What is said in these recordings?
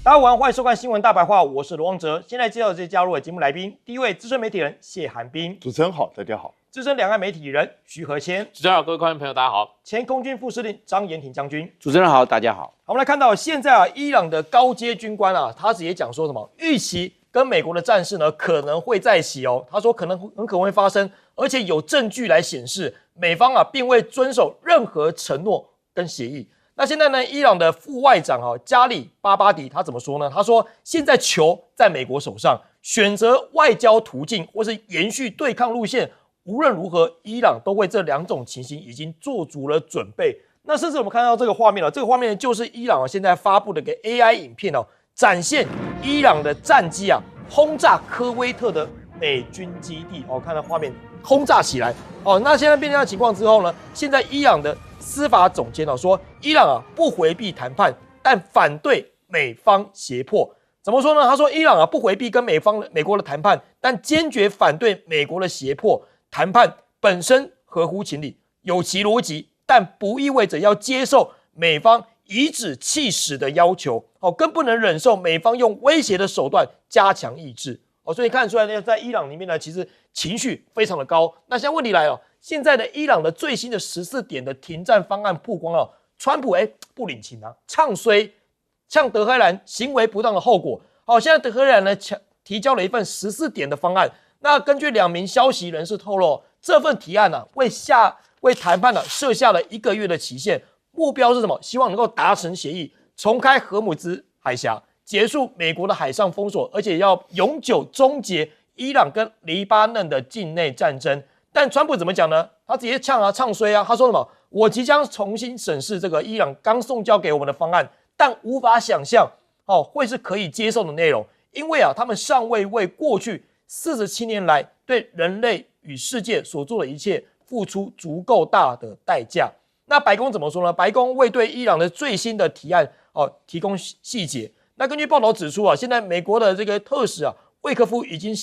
大家晚上欢迎收看新闻大白话，我是罗旺哲。现在介绍这些加入的节目来宾，第一位资深媒体人谢寒冰，主持人好，大家好；资深两岸媒体人徐和谦，主持人好，各位观众朋友大家好；前空军副司令张延廷将军，主持人好，大家好。好，我们来看到现在伊朗的高阶军官他也讲说什么，预期跟美国的战事呢可能会再起哦。他说很可能会发生，而且有证据来显示美方并未遵守任何承诺跟协议。那现在呢，伊朗的副外长加里巴巴迪他怎么说呢？他说现在球在美国手上，选择外交途径或是延续对抗路线，无论如何，伊朗都为这两种情形已经做足了准备。那甚至我们看到这个画面这个画面就是伊朗现在发布的一个 AI 影片展现伊朗的战机轰炸科威特的美军基地看到画面轰炸起来那现在变成这样的情况之后呢，现在伊朗的司法总监说，伊朗不回避谈判，但反对美方胁迫。怎么说呢？他说，伊朗不回避跟美国的谈判，但坚决反对美国的胁迫。谈判本身合乎情理，有其逻辑，但不意味着要接受美方颐指气使的要求更不能忍受美方用威胁的手段加强意志所以看得出来在伊朗里面呢，其实情绪非常的高。那现在问题来了，现在的伊朗的最新的14点的停战方案曝光川普不领情唱衰，向德黑兰行为不当的后果。现在德黑兰呢提交了一份14点的方案。那根据2名消息人士透露，这份提案为谈判设下了1个月的期限，目标是什么？希望能够达成协议，重开荷姆兹海峡，结束美国的海上封锁，而且要永久终结伊朗跟黎巴嫩的境内战争。但川普怎么讲呢？他直接唱衰他说什么？我即将重新审视这个伊朗刚送交给我们的方案，但无法想象会是可以接受的内容，因为他们尚未为过去47年来对人类与世界所做的一切付出足够大的代价。那白宫怎么说呢？白宫未对伊朗的最新的提案提供细节。那根据报道指出现在美国的这个特使魏克夫已经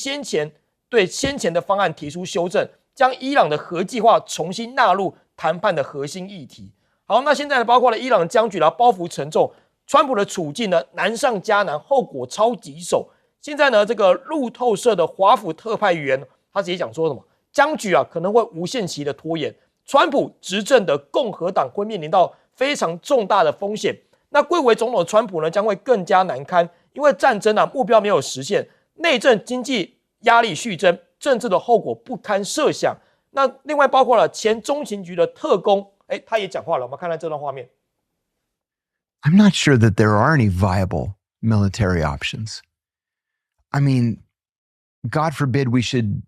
对先前的方案提出修正，将伊朗的核计划重新纳入谈判的核心议题。好，那现在呢，包括了伊朗僵局包袱沉重，川普的处境呢难上加难，后果超棘手。现在呢，这个路透社的华府特派员他直接讲说什么？僵局可能会无限期的拖延，川普执政的共和党会面临到非常重大的风险。那贵为总统的川普呢，将会更加难堪，因为战争目标没有实现，内政经济压力续增，政治的后果不堪设想。那另外包括了前中情局的特工，他也讲话了，我们看看这段画面。I'm not sure that there are any viable military options. I mean, God forbid we should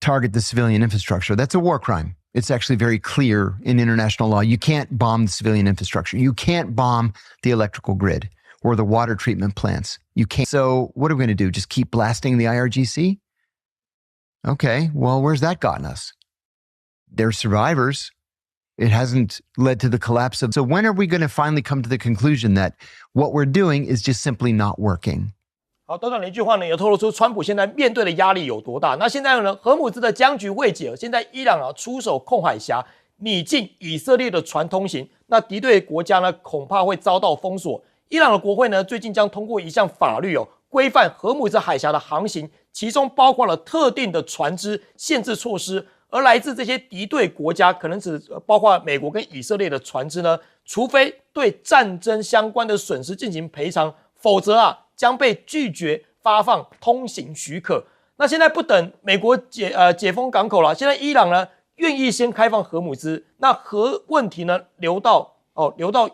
target the civilian infrastructure. That's a war crime. It's actually very clear in international law. You can't bomb the civilian infrastructure. You can't bomb the electrical grid or the water treatment plants. You can't. So what are we going to do? Just keep blasting the IRGC? Okay, well, where's that gotten us? They're survivors. It hasn't led to the collapse of. So when are we going to finally come to the conclusion that what we're doing is just simply not working?好，短短的一句话呢，也透露出川普现在面对的压力有多大。那现在呢，荷姆兹的僵局未解，现在伊朗出手控海峡，拟禁以色列的船通行，那敌对国家呢，恐怕会遭到封锁。伊朗的国会呢，最近将通过一项法律规范荷姆兹海峡的航行，其中包括了特定的船只限制措施。而来自这些敌对国家，可能只包括美国跟以色列的船只呢，除非对战争相关的损失进行赔偿，否则将被拒绝发放通行许可。那现在不等美国解封港口了，现在伊朗呢愿意先开放荷姆兹，那核问题呢留到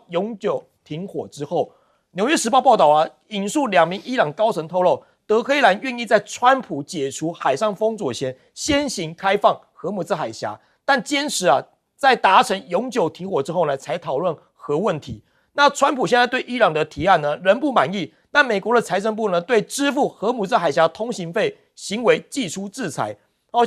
永久停火之后。纽约时报报道引述2名伊朗高层透露，德黑兰愿意在川普解除海上封锁前先行开放荷姆兹海峡，但坚持在达成永久停火之后呢才讨论核问题。那川普现在对伊朗的提案呢仍不满意。那美国的财政部呢，对支付荷姆兹海峡通行费行为祭出制裁。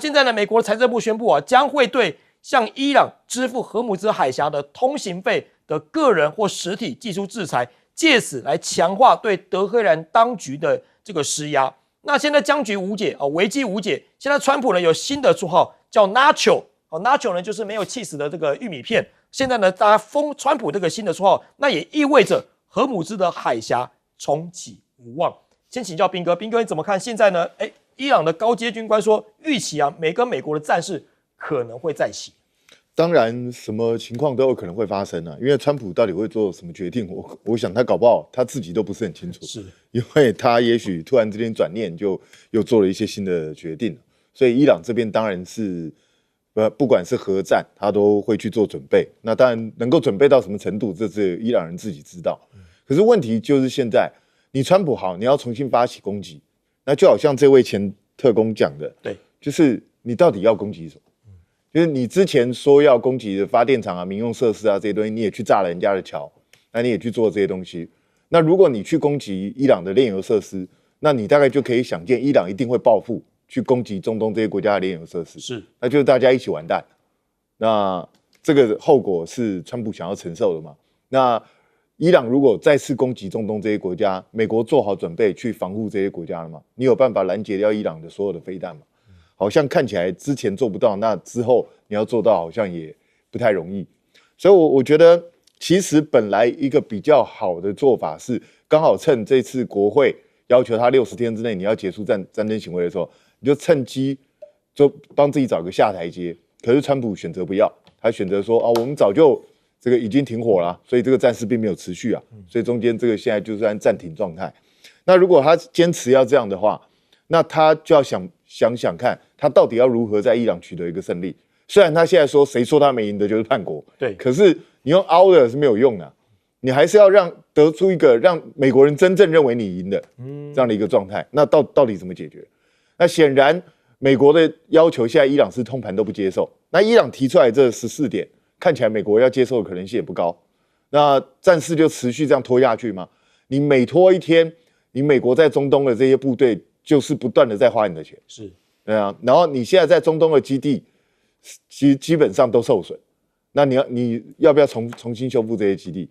现在呢，美国的财政部宣布将会对向伊朗支付荷姆兹海峡的通行费的个人或实体祭出制裁，借此来强化对德黑兰当局的这个施压。那现在僵局无解危机无解。现在川普呢有新的绰号叫 Nacho，Nacho 呢就是没有气死的这个玉米片。现在呢，大家封川普这个新的绰号，那也意味着荷姆兹的海峡重启无望。先请教彬哥，彬哥你怎么看现在呢？伊朗的高阶军官说，预期啊，美国的战事可能会再起。当然，什么情况都有可能会发生啊。因为川普到底会做什么决定，我想他搞不好他自己都不是很清楚。是，因为他也许突然之间转念，就又做了一些新的决定。所以伊朗这边当然是，不管是核战，他都会去做准备。那当然能够准备到什么程度，这是伊朗人自己知道。可是问题就是现在，你川普好，你要重新发起攻击，那就好像这位前特工讲的，对，就是你到底要攻击什么？就是你之前说要攻击的发电厂啊、民用设施啊这些东西，你也去炸了人家的桥，那你也去做这些东西。那如果你去攻击伊朗的炼油设施，那你大概就可以想见，伊朗一定会报复，去攻击中东这些国家的炼油设施。是，那就是大家一起完蛋。那这个后果是川普想要承受的嘛？那伊朗如果再次攻击中东这些国家，美国做好准备去防护这些国家了吗？你有办法拦截掉伊朗的所有的飞弹吗？好像看起来之前做不到，那之后你要做到好像也不太容易。所以我觉得其实本来一个比较好的做法是，刚好趁这次国会要求他60天之内你要结束战争行为的时候，你就趁机就帮自己找个下台阶。可是川普选择不要，他选择说我们早就这个已经停火了，所以这个战事并没有持续啊，所以中间这个现在就是按暂停状态。那如果他坚持要这样的话，那他就要想看，他到底要如何在伊朗取得一个胜利。虽然他现在说谁说他没赢的就是叛国，对，可是你用凹的是没有用的，你还是要得出一个让美国人真正认为你赢的这样的一个状态。那到底怎么解决？那显然美国的要求现在伊朗是通盘都不接受。那伊朗提出来这14点，看起来美国要接受的可能性也不高。那战事就持续这样拖下去吗？你每拖一天，你美国在中东的这些部队就是不断的在花你的钱，是，对啊。然后你现在在中东的基地，基本上都受损。那你要不要重新修复这些基地？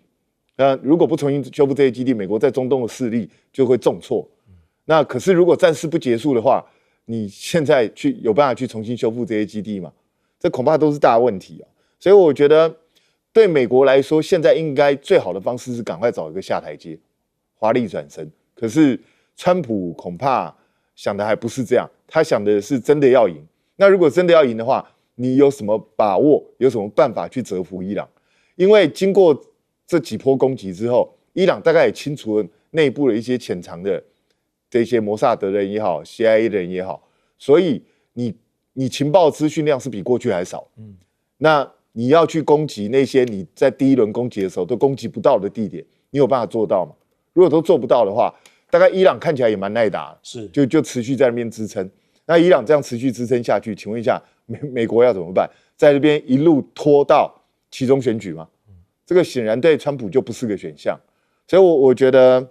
那如果不重新修复这些基地，美国在中东的势力就会重挫。那可是如果战事不结束的话，你现在有办法去重新修复这些基地吗？这恐怕都是大问题啊。所以我觉得对美国来说，现在应该最好的方式是赶快找一个下台阶，华丽转身。可是川普恐怕想的还不是这样，他想的是真的要赢。那如果真的要赢的话，你有什么把握？有什么办法去折服伊朗？因为经过这几波攻击之后，伊朗大概也清除了内部的一些潜藏的这些摩萨德人也好 ，CIA 的人也好，所以你情报资讯量是比过去还少。那你要去攻击那些你在第一轮攻击的时候都攻击不到的地点，你有办法做到吗？如果都做不到的话，大概伊朗看起来也蛮耐打，是就持续在那边支撑。那伊朗这样持续支撑下去，请问一下，美国要怎么办？在这边一路拖到期中选举吗？这个显然对川普就不是个选项。所以我觉得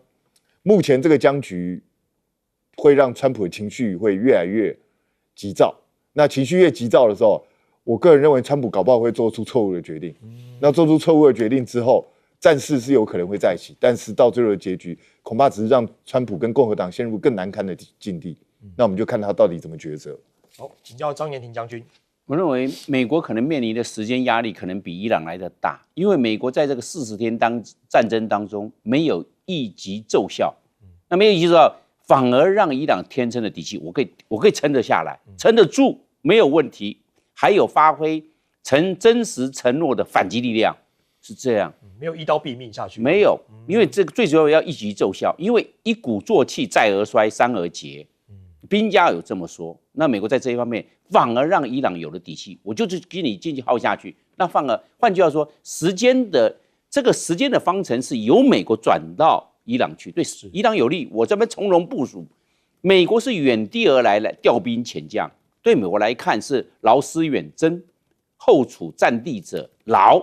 目前这个僵局会让川普的情绪会越来越急躁。那情绪越急躁的时候，我个人认为川普搞不好会做出错误的决定。那做出错误的决定之后，战事是有可能会再起，但是到最后的结局恐怕只是让川普跟共和党陷入更难堪的境地。那我们就看他到底怎么抉择。好，请教张延廷将军。我认为美国可能面临的时间压力可能比伊朗来的大，因为美国在这个40天战争当中没有一击奏效，那没有一击奏效，反而让伊朗天生的底气，我可以撑得下来，撑得住，没有问题，还有发挥真实承诺的反击力量，是这样，没有一刀毙命下去，没有，因为这个最主要要一击奏效，因为一鼓作气，再而衰，三而竭。兵家有这么说，那美国在这一方面反而让伊朗有了底气，我就是给你继续耗下去。那换句话说，时间的方程是由美国转到伊朗去，对伊朗有利，我这边从容部署。美国是远地而来调兵遣将，对美国来看是劳师远征，后处战地者劳，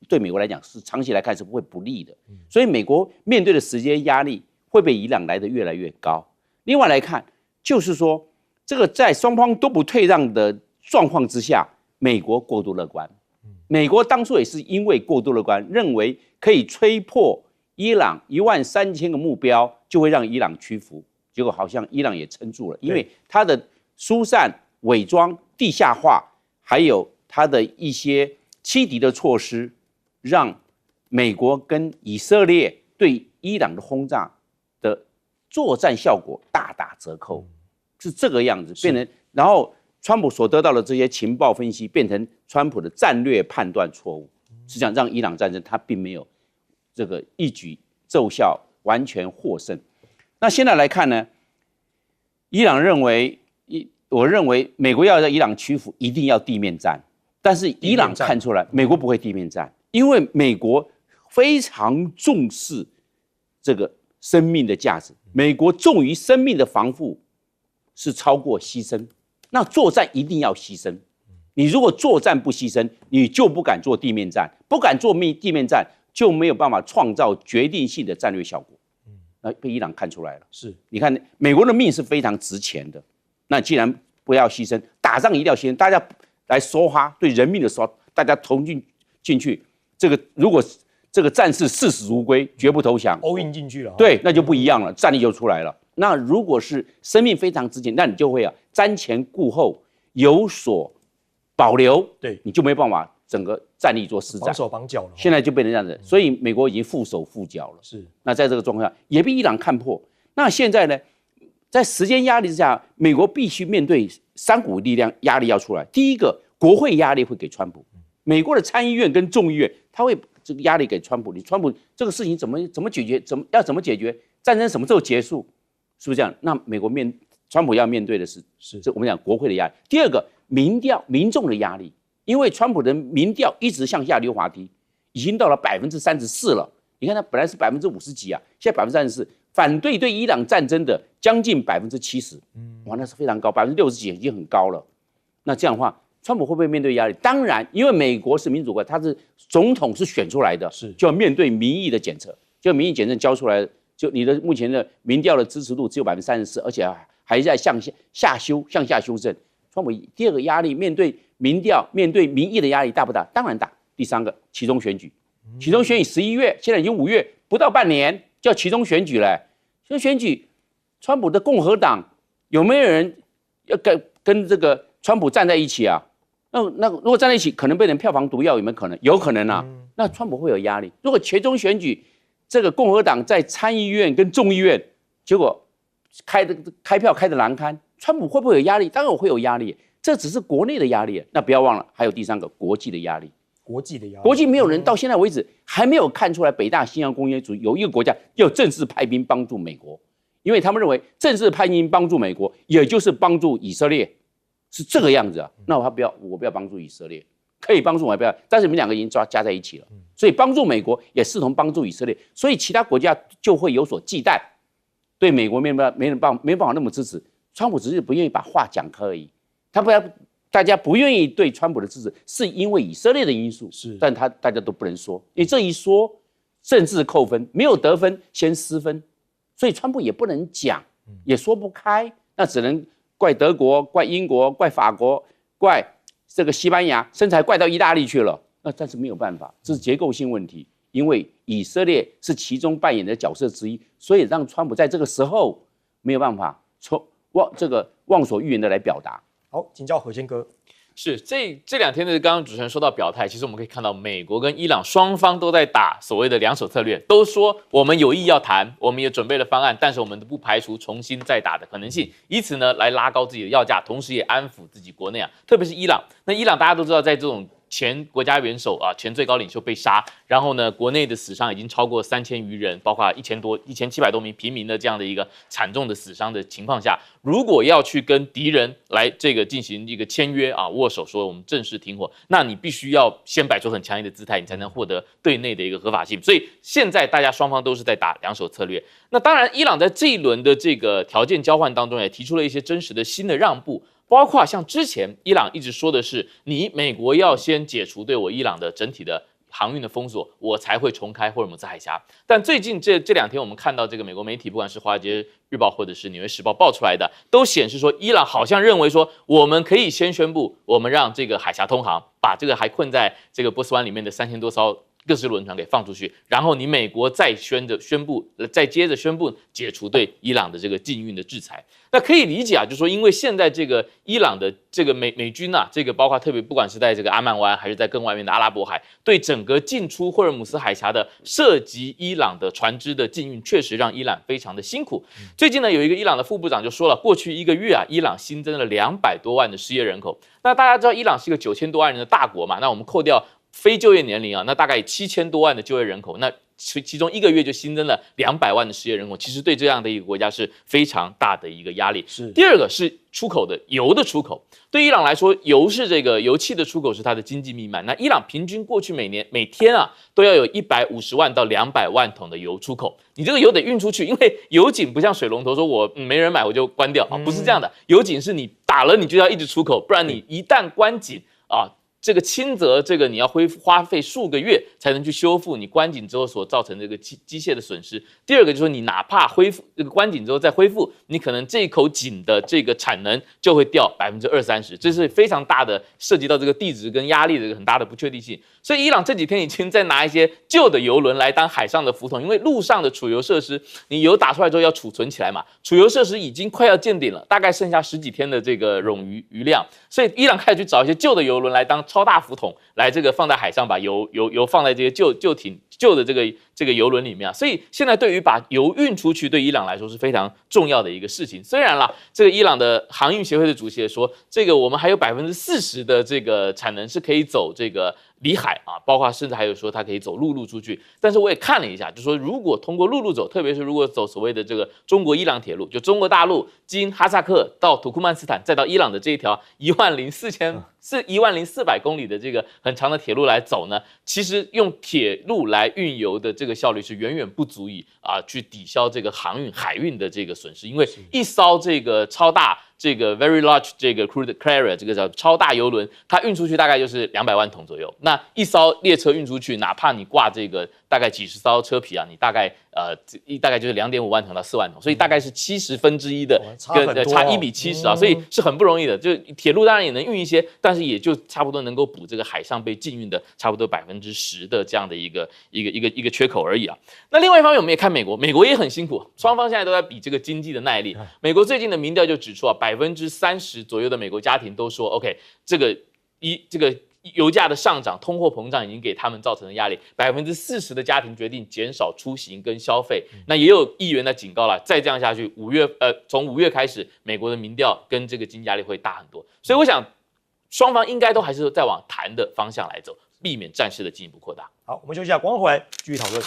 对美国来讲是长期来看是不会不利的。所以美国面对的时间压力会比伊朗来得越来越高。另外来看，就是说，这个在双方都不退让的状况之下，美国过度乐观。美国当初也是因为过度乐观，认为可以吹破伊朗13000个目标，就会让伊朗屈服。结果好像伊朗也撑住了，因为他的疏散、伪装、地下化，还有他的一些欺敌的措施，让美国跟以色列对伊朗的轰炸作战效果大打折扣，是这个样子变成，然后川普所得到的这些情报分析变成川普的战略判断错误，实际上让伊朗战争他并没有这个一举奏效，完全获胜。那现在来看呢，伊朗认为，我认为美国要让伊朗屈服，一定要地面战，但是伊朗看出来美国不会地面战，因为美国非常重视这个生命的价值，美国重于生命的防护是超过牺牲。那作战一定要牺牲，你如果作战不牺牲，你就不敢做地面战，不敢做地面战，就没有办法创造决定性的战略效果。那被伊朗看出来了。是，你看美国的命是非常值钱的，那既然不要牺牲，打仗一定要牺牲，大家来梭哈，对人命的梭，大家投进去，这个如果这个战士视死如归，绝不投降，all in 进去了，对，那就不一样了，战力就出来了。那如果是生命非常值钱，那你就会瞻前顾后，有所保留，对，你就没办法整个战力做施展，绑手绑脚了。现在就变成这样子，所以美国已经缚手缚脚了。是，那在这个状况下，也被伊朗看破。那现在呢，在时间压力之下，美国必须面对三股力量压力要出来。第一个，国会压力会给川普，美国的参议院跟众议院，他会这个压力给川普。你川普这个事情怎么解决？怎么解决？战争什么时候结束？是不是这样？那美国川普要面对的是这我们讲国会的压力。第二个，民众的压力，因为川普的民调一直向下溜滑梯，已经到了34%了。你看他本来是50%几啊，现在34%，反对伊朗战争的将近70%，哇，那是非常高，60%几已经很高了。那这样的话，川普会不会面对压力？当然，因为美国是民主国家，他是总统是选出来的，就要面对民意的检测，就民意检测交出来，就你的目前的民调的支持度只有34%，而且还在向下修正。川普第二个压力，面对民调、面对民意的压力大不大？当然大。第三个，期中选举11月，现在已经5月，不到半年就要期中选举了。期中选举，川普的共和党有没有人要跟这个川普站在一起啊？那如果站在一起，可能变成票房毒药，有没有可能？有可能啊。那川普会有压力。如果期中选举，这个共和党在参议院跟众议院，结果开票开得难堪，川普会不会有压力？当然我会有压力，这只是国内的压力。那不要忘了，还有第三个国际的压力。国际没有人到现在为止还没有看出来，北大西洋公约组有一个国家要正式派兵帮助美国，因为他们认为正式派兵帮助美国，也就是帮助以色列，是这个样子啊。那我不要帮助以色列，可以帮助我不要，但是你们两个已经加在一起了，所以帮助美国也视同帮助以色列，所以其他国家就会有所忌惮，对美国没办法那么支持。川普只是不愿意把话讲开而已，大家不愿意对川普的支持，是因为以色列的因素，但大家都不能说，因为这一说政治扣分，没有得分先失分，所以川普也不能讲，也说不开，那只能怪德国、怪英国、怪法国、怪这个西班牙，甚至还怪到意大利去了。那但是没有办法，这是结构性问题，因为以色列是其中扮演的角色之一，所以让川普在这个时候没有办法忘所欲言的来表达。好，请教何先哥。是这两天的刚刚主持人说到表态，其实我们可以看到美国跟伊朗双方都在打所谓的两手策略，都说我们有意要谈，我们也准备了方案，但是我们不排除重新再打的可能性，以此呢来拉高自己的要价，同时也安抚自己国内特别是伊朗。那伊朗大家都知道，在这种前国家元首前最高领袖被杀，然后呢，国内的死伤已经超过3000余人，包括1700多名平民的这样的一个惨重的死伤的情况下，如果要去跟敌人来这个进行一个签约握手说我们正式停火，那你必须要先摆出很强硬的姿态，你才能获得对内的一个合法性。所以现在大家双方都是在打两手策略。那当然，伊朗在这一轮的这个条件交换当中也提出了一些真实的新的让步。包括像之前伊朗一直说的是，你美国要先解除对我伊朗的整体的航运的封锁，我才会重开霍尔木兹海峡。但最近这两天，我们看到这个美国媒体，不管是华尔街日报或者是纽约时报爆出来的，都显示说，伊朗好像认为说，我们可以先宣布，我们让这个海峡通航，把这个还困在这个波斯湾里面的3000多艘各式轮船给放出去，然后你美国再接着宣布解除对伊朗的这个禁运的制裁。那可以理解啊，就是说因为现在这个伊朗的这个美军啊，这个包括特别不管是在这个阿曼湾还是在更外面的阿拉伯海，对整个进出霍尔姆斯海峡的涉及伊朗的船只的禁运，确实让伊朗非常的辛苦。最近呢，有一个伊朗的副部长就说了，过去1个月啊，伊朗新增了200多万的失业人口。那大家知道伊朗是一个9000多万人的大国嘛，那我们扣掉非就业年龄啊，那大概7000多万的就业人口，那其中1个月就新增了200万的失业人口，其实对这样的一个国家是非常大的一个压力。是第二个是出口的油的出口，对伊朗来说，油是这个油气的出口是它的经济命脉。那伊朗平均过去每天啊都要有150万到200万桶的油出口，你这个油得运出去，因为油井不像水龙头说我没人买我就关掉啊，不是这样的，油井是你打了你就要一直出口，不然你一旦关井啊。这个轻则这个你要花费数个月才能去修复你关井之后所造成的这个机械的损失。第二个就是说你哪怕恢复这个关井之后再恢复，你可能这一口井的这个产能就会掉20-30%，这是非常大的涉及到这个地质跟压力的一个很大的不确定性。所以伊朗这几天已经在拿一些旧的油轮来当海上的浮筒，因为陆上的储油设施你油打出来之后要储存起来嘛，储油设施已经快要见顶了，大概剩下10几天的这个冗余量，所以伊朗开始去找一些旧的油轮来当超大浮筒，来这个放在海上，把油放在这些旧的这个油轮里面啊。所以现在对于把油运出去，对伊朗来说是非常重要的一个事情。虽然啦，这个伊朗的航运协会的主席也说，这个我们还有40%的这个产能是可以走这个里海啊，包括甚至还有说它可以走陆路出去。但是我也看了一下，就说如果通过陆路走，特别是如果走所谓的这个中国伊朗铁路，就中国大陆经哈萨克到土库曼斯坦再到伊朗的这一条10400公里的这个很长的铁路来走呢，其实用铁路来运油的这个效率是远远不足以去抵消这个航运海运的这个损失，因为一艘这个超大这个 very large 这个 crude carrier 这个叫超大油轮，它运出去大概就是200万桶左右。那一艘列车运出去，哪怕你挂这个大概几十艘车皮啊，你大概就是2.5万桶到4万桶，所以大概是1/70的差1:70啊，所以是很不容易的。就铁路当然也能运一些，但是也就差不多能够补这个海上被禁运的差不多10%的这样的一个缺口而已啊。那另外一方面，我们也看美国也很辛苦，双方现在都在比这个经济的耐力。美国最近的民调就指出啊，30%左右的美国家庭都说 ，OK， 这个油价的上涨、通货膨胀已经给他们造成的压力，40%的家庭决定减少出行跟消费。那也有议员在警告了，再这样下去，从5月开始，美国的民调跟这个经济压力会大很多。所以我想，双方应该都还是在往谈的方向来走，避免战事的进一步扩大。好，我们休息一下，广告回来继续讨论。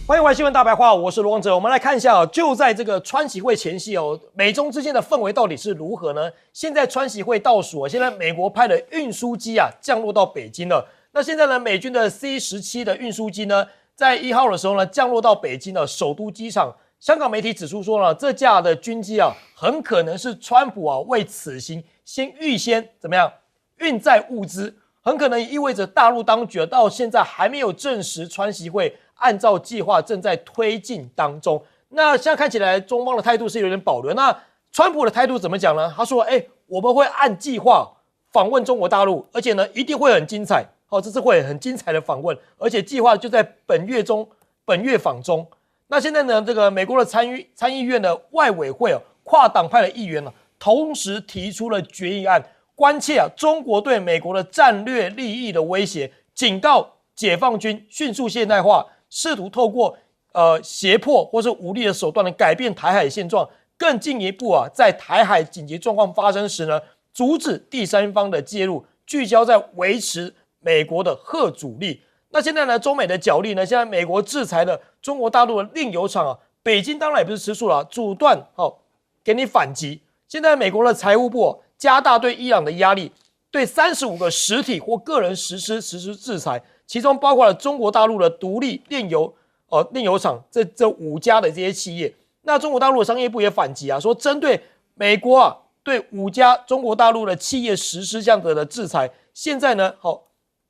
欢迎回来新闻大白话，我是罗王哲。我们来看一下就在这个川习会前夕美中之间的氛围到底是如何呢？现在川习会倒数现在美国派的运输机降落到北京了。那现在呢，美军的 C-17的运输机呢，在1号的时候呢，降落到北京的首都机场。香港媒体指出说呢，这架的军机很可能是川普为此行预先怎么样运载物资，很可能意味着大陆当局到现在还没有证实川习会按照计划正在推进当中。那现在看起来中方的态度是有点保留。那川普的态度怎么讲呢？他说我们会按计划访问中国大陆，而且呢一定会很精彩，这次会很精彩的访问，而且计划就在本月访中。那现在呢，这个美国的参议院的外委会跨党派的议员同时提出了决议案，关切中国对美国的战略利益的威胁，警告解放军迅速现代化，试图透过胁迫或是武力的手段改变台海现状，更进一步在台海紧急状况发生时呢，阻止第三方的介入，聚焦在维持美国的核主力。那现在呢，中美的角力呢，现在美国制裁了中国大陆的炼油厂北京当然也不是吃素了，阻断给你反击。现在美国的财务部加大对伊朗的压力，对35个实体或个人实施制裁，其中包括了中国大陆的独立炼油厂这5家的这些企业。那中国大陆的商业部也反击说针对美国对5家中国大陆的企业实施这样的制裁，现在呢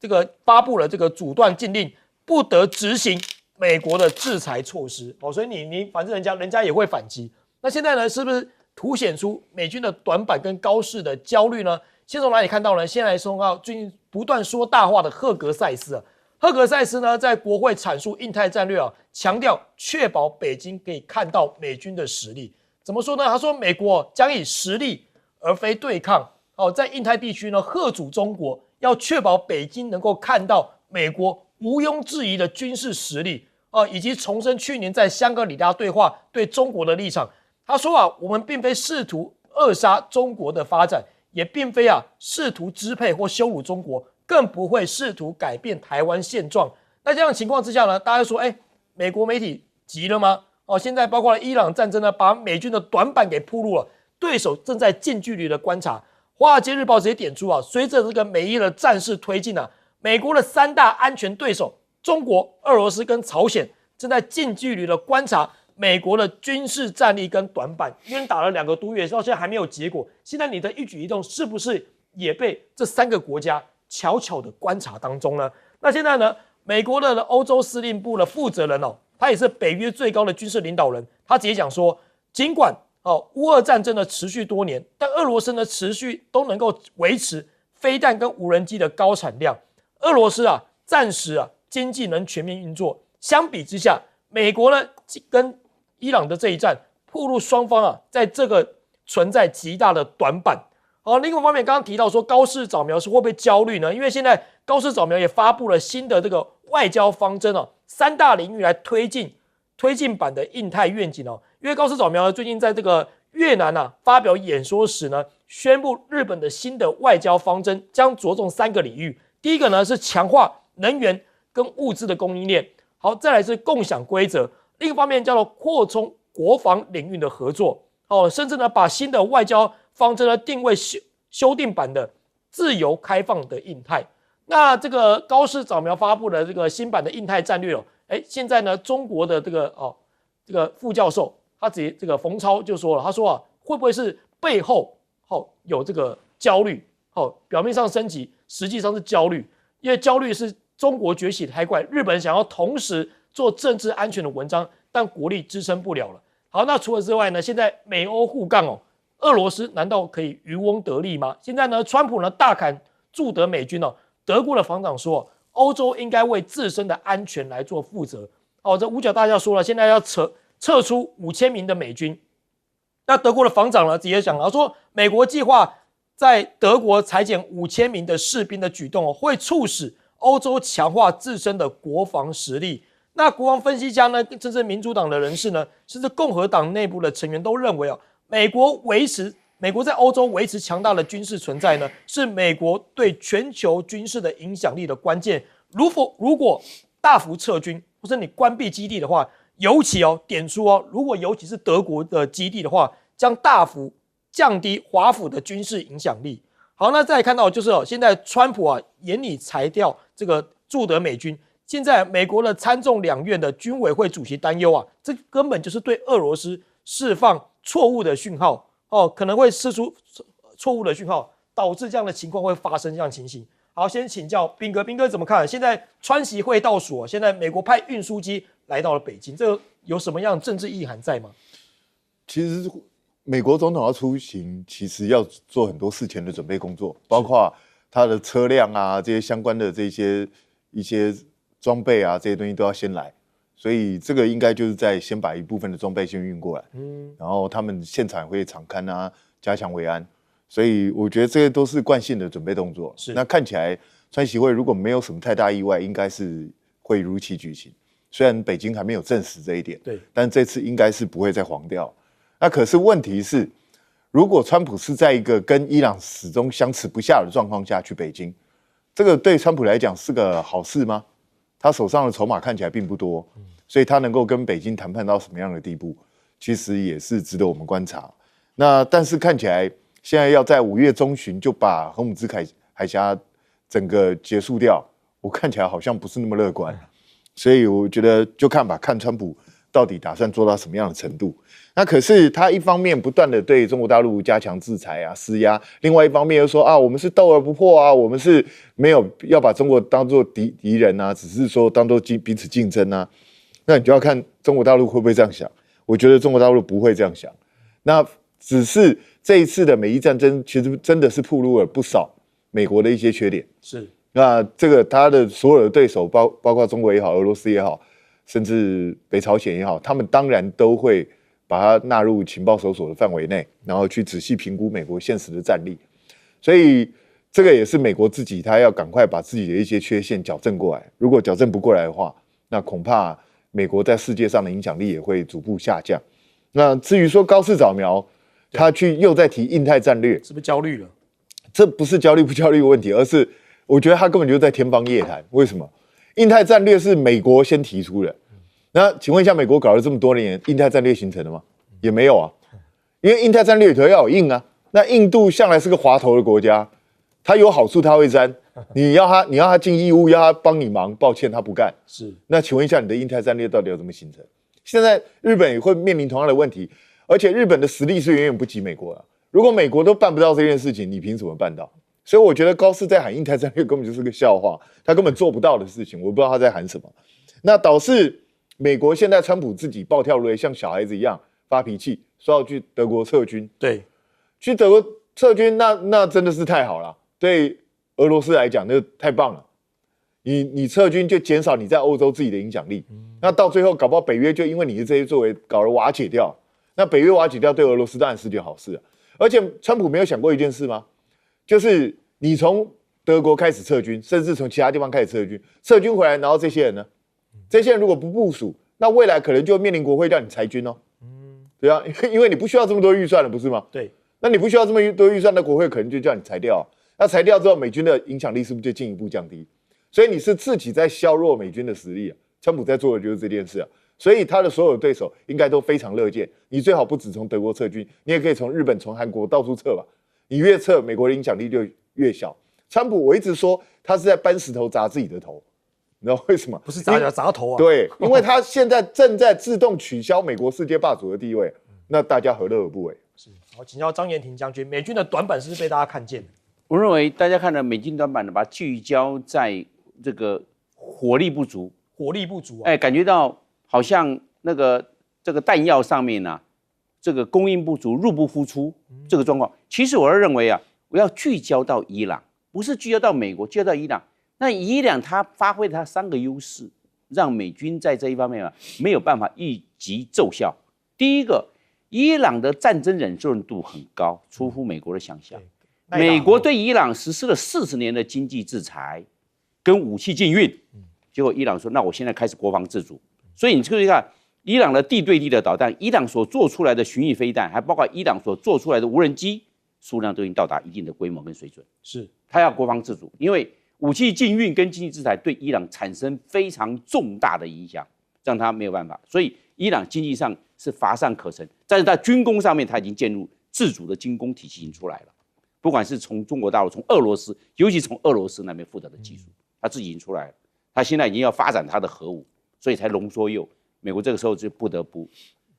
这个发布了这个阻断禁令，不得执行美国的制裁措施哦，所以你反正人家也会反击。那现在呢，是不是凸显出美军的短板跟高市的焦虑呢？先从哪里看到呢？先来说到最近不断说大话的赫格塞斯啊，赫格塞斯呢在国会阐述印太战略啊，强调确保北京可以看到美军的实力。怎么说呢？他说美国将以实力而非对抗哦，在印太地区呢嚇阻中国，要确保北京能够看到美国毋庸置疑的军事实力哦，以及重申去年在香格里拉对话对中国的立场。他说啊，我们并非试图扼杀中国的发展，也并非试图支配或羞辱中国，更不会试图改变台湾现状。那这样的情况之下呢，大家说，美国媒体急了吗？哦，现在包括伊朗战争呢，把美军的短板给暴露了，对手正在近距离的观察。华尔街日报直接点出啊，随着这个美伊的战事推进啊，美国的3大安全对手中国、俄罗斯跟朝鲜正在近距离的观察美国的军事战力跟短板，因为打了2个多月，到现在还没有结果。现在你的一举一动是不是也被这3个国家悄悄的观察当中呢？那现在呢，美国的欧洲司令部的负责人哦，他也是北约最高的军事领导人，他直接讲说，尽管乌俄战争呢持续多年，但俄罗斯呢持续都能够维持飞弹跟无人机的高产量，俄罗斯暂时经济能全面运作。相比之下，美国呢跟伊朗的这一战，暴露双方在这个存在极大的短板。另一方面，刚刚提到说高市早苗是会不会焦虑呢？因为现在高市早苗也发布了新的这个外交方针3大领域来推进版的印太愿景因为高市早苗呢最近在这个越南发表演说时呢，宣布日本的新的外交方针将着重3个领域。第一个呢是强化能源跟物资的供应链，好，再来是共享规则。另一方面叫做扩充国防领域的合作，甚至呢把新的外交方针呢定位修订版的自由开放的印太。那这个高市早苗发布的这个新版的印太战略现在呢中国的这个副教授他直接这个冯超就说了，他说会不会是背后有这个焦虑，表面上升级，实际上是焦虑，因为焦虑是中国崛起太快，日本想要同时做政治安全的文章，但国力支撑不了了。好，那除了之外呢，现在美欧互杠俄罗斯难道可以渔翁得利吗？现在呢，川普呢大砍驻德美军德国的防长说，欧洲应该为自身的安全来做负责。这五角大校说了，现在要撤出5000名的美军。那德国的防长呢直接讲了，说美国计划在德国裁减5000名的士兵的举动会促使欧洲强化自身的国防实力。那国防分析家呢，甚至民主党的人士呢，甚至共和党内部的成员都认为美国在欧洲维持强大的军事存在呢，是美国对全球军事的影响力的关键。如果大幅撤军，或是你关闭基地的话，尤其点出如果尤其是德国的基地的话，将大幅降低华府的军事影响力。好，那再来看到就是现在川普严拟裁掉这个驻德美军。现在美国的参众两院的军委会主席担忧这根本就是对俄罗斯释放错误的讯号可能会释出错误的讯号，导致这样的情况会发生这样的情形。好，先请教彬哥，彬哥怎么看？现在川习会倒数现在美国派运输机来到了北京，这个有什么样的政治意涵在吗？其实美国总统要出行，其实要做很多事前的准备工作，包括他的车辆这些相关的一些装备这些东西都要先来，所以这个应该就是先把一部分的装备先运过来，然后他们现场会场勘加强维安，所以我觉得这些都是惯性的准备动作。那看起来川习会如果没有什么太大意外，应该是会如期举行。虽然北京还没有证实这一点，对，但这次应该是不会再黄掉。那可是问题是，如果川普是在一个跟伊朗始终相持不下的状况下去北京，这个对川普来讲是个好事吗？他手上的筹码看起来并不多，所以他能够跟北京谈判到什么样的地步，其实也是值得我们观察。那但是看起来现在要在5月中旬就把荷姆兹海峡整个结束掉，我看起来好像不是那么乐观。所以我觉得就看川普到底打算做到什么样的程度。那可是他一方面不断的对中国大陆加强制裁施压，另外一方面又说我们是斗而不破我们是没有要把中国当作敌人只是说当作彼此竞争那你就要看中国大陆会不会这样想。我觉得中国大陆不会这样想，那只是这一次的美伊战争，其实真的是暴露了不少美国的一些缺点。是，那这个他的所有的对手，包括中国也好，俄罗斯也好，甚至北朝鲜也好，他们当然都会把它纳入情报搜索的范围内，然后去仔细评估美国现实的战力。所以这个也是美国自己，他要赶快把自己的一些缺陷矫正过来。如果矫正不过来的话，那恐怕美国在世界上的影响力也会逐步下降。那至于说高市早苗，他又在提印太战略，是不是焦虑了？这不是焦虑不焦虑的问题，而是我觉得他根本就在天方夜谭。为什么？印太战略是美国先提出的。那请问一下，美国搞了这么多年，印太战略形成了吗？也没有啊，因为印太战略里头要有印啊。那印度向来是个滑头的国家，他有好处他会沾，你要他尽义务，要他帮你忙，抱歉他不干。是。那请问一下，你的印太战略到底要怎么形成？现在日本也会面临同样的问题，而且日本的实力是远远不及美国的。如果美国都办不到这件事情，你凭什么办到？所以我觉得高市在喊印太战略根本就是个笑话，他根本做不到的事情，我不知道他在喊什么。那导致美国现在川普自己暴跳如雷，像小孩子一样发脾气，说要去德国撤军。对，去德国撤军，那真的是太好了，对俄罗斯来讲，那太棒了。你撤军就减少你在欧洲自己的影响力，那到最后搞不好北约就因为你的这些作为搞而瓦解掉。那北约瓦解掉对俄罗斯当然是件好事啊。而且川普没有想过一件事吗？就是你从德国开始撤军，甚至从其他地方开始撤军回来，然后这些人呢？这些人如果不部署，那未来可能就面临国会让你裁军哦。对啊，因为你不需要这么多预算了，不是吗？对，那你不需要这么多预算，那国会可能就叫你裁掉。那裁掉之后，美军的影响力是不是就进一步降低？所以你是自己在削弱美军的实力啊。川普在做的就是这件事啊。所以他的所有对手应该都非常乐见，你最好不只从德国撤军，你也可以从日本、从韩国到处撤吧。你越撤，美国的影响力就越小。川普我一直说他是在搬石头砸自己的头，你知道为什么？不是砸头啊。对，因为他现在正在自动取消美国世界霸主的地位，那大家何乐而不为？是。好，请教张延廷将军，美军的短板是不是被大家看见？我认为大家看到美军短板呢，把聚焦在这个火力不足，感觉到好像这个弹药上面呢，这个供应不足，入不敷出这个状况。其实我认为啊，我要聚焦到伊朗，不是聚焦到美国，聚焦到伊朗。那伊朗它发挥它3个优势，让美军在这一方面啊没有办法一击奏效。第一个，伊朗的战争忍受度很高，出乎美国的想象。美国对伊朗实施了40年的经济制裁跟武器禁运，结果伊朗说：“那我现在开始国防自主。”所以你注意看，伊朗的地对地的导弹，伊朗所做出来的巡弋飞弹，还包括伊朗所做出来的无人机，数量都已经到达一定的规模跟水准。是，他要国防自主，因为武器禁运跟经济制裁对伊朗产生非常重大的影响，让他没有办法。所以伊朗经济上是乏善可陈，但是在军工上面，他已经建立自主的军工体系已经出来了。不管是从中国大陆、从俄罗斯，尤其从俄罗斯那边获得的技术，他自己已经出来了。他现在已经要发展他的核武，所以才龙缩鼬。美国这个时候就不得不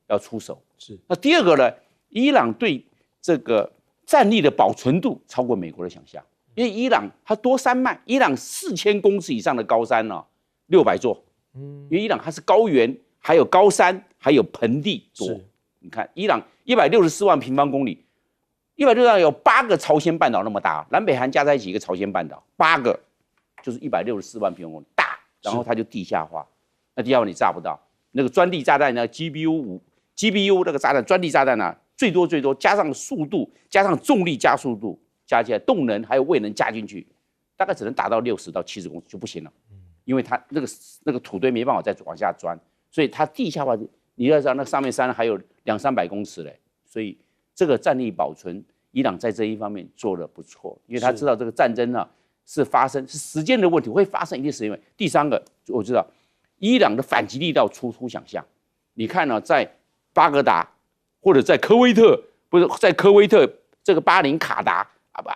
要出手。是。那第二个呢？伊朗对这个战力的保存度超过美国的想象，因为伊朗它多山脉，伊朗4000公尺以上的高山呢，600座。因为伊朗它是高原，还有高山，还有盆地多。你看，伊朗164万平方公里。160万有8个朝鲜半岛那么大，南北韩加在一起一个朝鲜半岛，8个就是164万平方公里大，然后它就地下化，那地下化你炸不到，那个专利炸弹呢 ，GBU 那个炸弹专利炸弹呢，最多加上速度，加上重力加速度，加起来动能还有位能加进去，大概只能达到60到70公尺就不行了，因为它那个土堆没办法再往下钻，所以它地下化，你要知道那上面山还有200-300公尺嘞，所以。这个战力保存，伊朗在这一方面做得不错，因为他知道这个战争呢是时间的问题，会发生一定时间问题。第三个，我知道伊朗的反击力道出乎想象。你看呢，在巴格达或者在科威特，不是在科威特这个巴林卡达、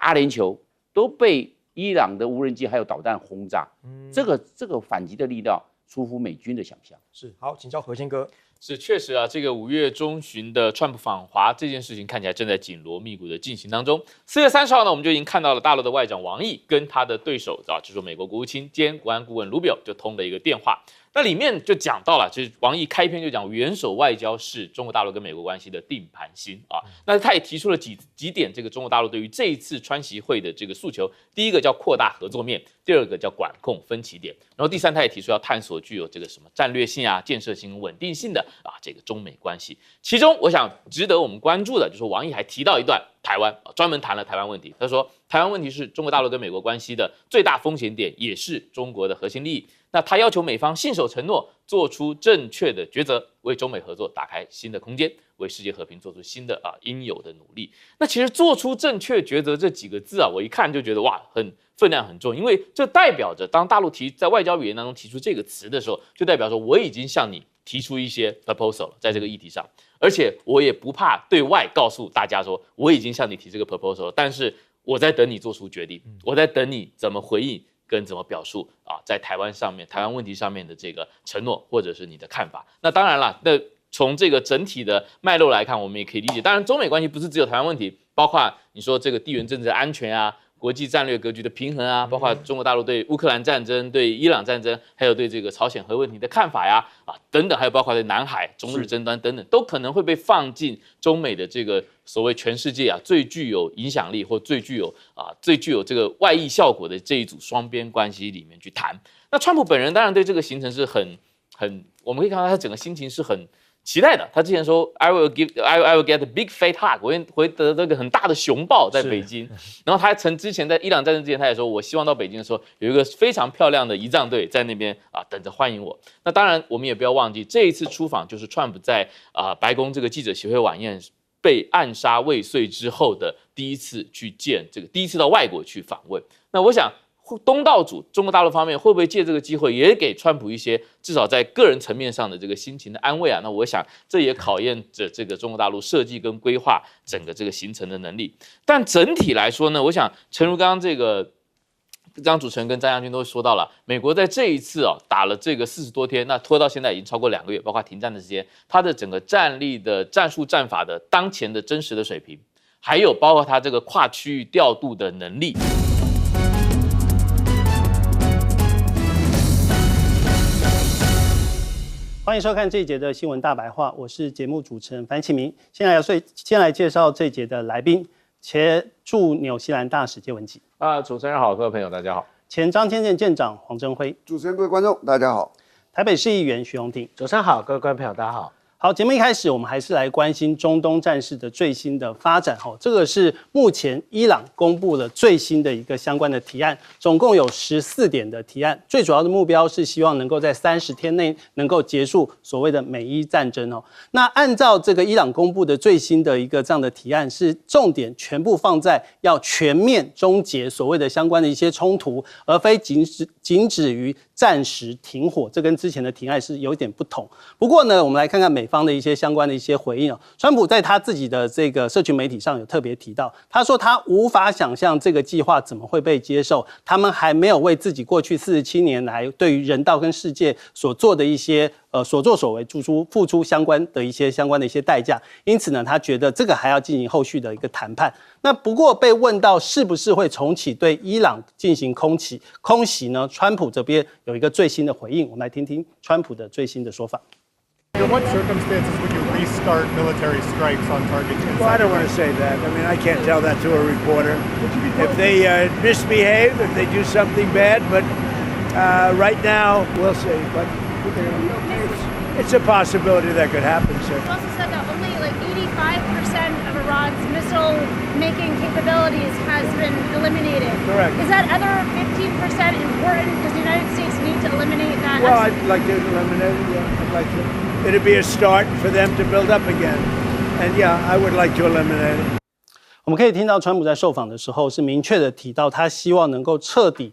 阿联酋都被伊朗的无人机还有导弹轰炸。这个反击的力道出乎美军的想象。是。好，请教何先哥。是确实啊，这个5月中旬的川普访华这件事情看起来正在紧锣密鼓的进行当中。4月30号呢，我们就已经看到了大陆的外长王毅跟他的对手就是美国国务卿兼国安顾问卢比奥就通了一个电话。那里面就讲到了，就是王毅开篇就讲，元首外交是中国大陆跟美国关系的定盘星啊。那他也提出了几点，这个中国大陆对于这一次川习会的这个诉求，第一个叫扩大合作面，第二个叫管控分歧点，然后第三，他也提出要探索具有这个什么战略性啊、建设性、稳定性的这个中美关系。其中，我想值得我们关注的就是王毅还提到一段台湾，专门谈了台湾问题。他说，台湾问题是中国大陆跟美国关系的最大风险点，也是中国的核心利益。那他要求美方信守承诺，做出正确的抉择，为中美合作打开新的空间，为世界和平做出新的应有的努力。那其实做出正确抉择这几个字我一看就觉得哇，分量很重，因为这代表着当大陆在外交语言当中提出这个词的时候，就代表说我已经向你提出一些 proposal 在这个议题上，而且我也不怕对外告诉大家说我已经向你提这个 proposal， 但是我在等你做出决定，我在等你怎么回应跟怎么表述在台湾问题上面的这个承诺或者是你的看法。那当然了，那从这个整体的脉络来看，我们也可以理解，当然中美关系不是只有台湾问题，包括你说这个地缘政治安全啊、国际战略格局的平衡啊，包括中国大陆对乌克兰战争、对伊朗战争，还有对这个朝鲜核问题的看法呀，等等，还有包括对南海、中日争端等等，都可能会被放进中美的这个所谓全世界最具有影响力或最具有这个外溢效果的这一组双边关系里面去谈。那川普本人当然对这个行程是我们可以看到他整个心情是很期待的。他之前说 I will get a big fat hug， 我会得到一个很大的熊抱在北京。然后他之前在伊朗战争之前，他也说我希望到北京的时候有一个非常漂亮的仪仗队在那边等着欢迎我。那当然我们也不要忘记，这一次出访就是川普在白宫这个记者协会晚宴被暗杀未遂之后的第一次第一次到外国去访问。那我想东道主中国大陆方面会不会借这个机会也给川普一些至少在个人层面上的这个心情的安慰那我想这也考验着这个中国大陆设计跟规划整个这个行程的能力。但整体来说呢，我想诚如刚刚张主持人跟张将军都说到了，美国在这一次打了这个40多天，那拖到现在已经超过2个月，包括停战的时间，它的整个战力的战术战法的当前的真实的水平，还有包括它这个跨区域调度的能力。欢迎收看这一节的新闻大白话，我是节目主持人樊启明。先来介绍这一节的来宾，前驻纽西兰大使谢文吉。主持人好，各位朋友大家好。前张千健舰长黄征辉。主持人、各位观众大家好。台北市议员徐荣庭。主持人好，各位观众朋友大家好。好，节目一开始，我们还是来关心中东战事的最新的发展。这个是目前伊朗公布了最新的一个相关的提案，总共有14点的提案，最主要的目标是希望能够在30天内能够结束所谓的美伊战争。那按照这个伊朗公布的最新的一个这样的提案，是重点全部放在要全面终结所谓的相关的一些冲突，而非仅止于暂时停火，这跟之前的提案是有一点不同。不过呢，我们来看看美方的一些相关的一些回应。川普在他自己的这个社群媒体上有特别提到，他说他无法想象这个计划怎么会被接受，他们还没有为自己过去47年来对于人道跟世界所做的一些所作所为付出相关的一些代价，因此呢，他觉得这个还要进行后续的一个谈判。那不过被问到是不是会重启对伊朗进行空袭呢？川普这边有一个最新的回应，我们来听听川普的最新的说法。Under what circumstances would you restart military strikes on targets? Well, I don't want to say that. I mean, I can't tell that to a reporter. If they misbehave, if they do something bad, but right now, we'll see. But it's a possibility that could happen, sir. You also said that only like 85% of Iran's missile-making capabilities has been eliminated. Correct. Is that other 15% important? Does the United States need to eliminate that? Well, I'd like to eliminate it, yeah. I'd like to. It'd be a start for them to build up again. And yeah, I would like to eliminate it. 我们可以听到川普在受访的时候是明确的提到，他希望能够彻底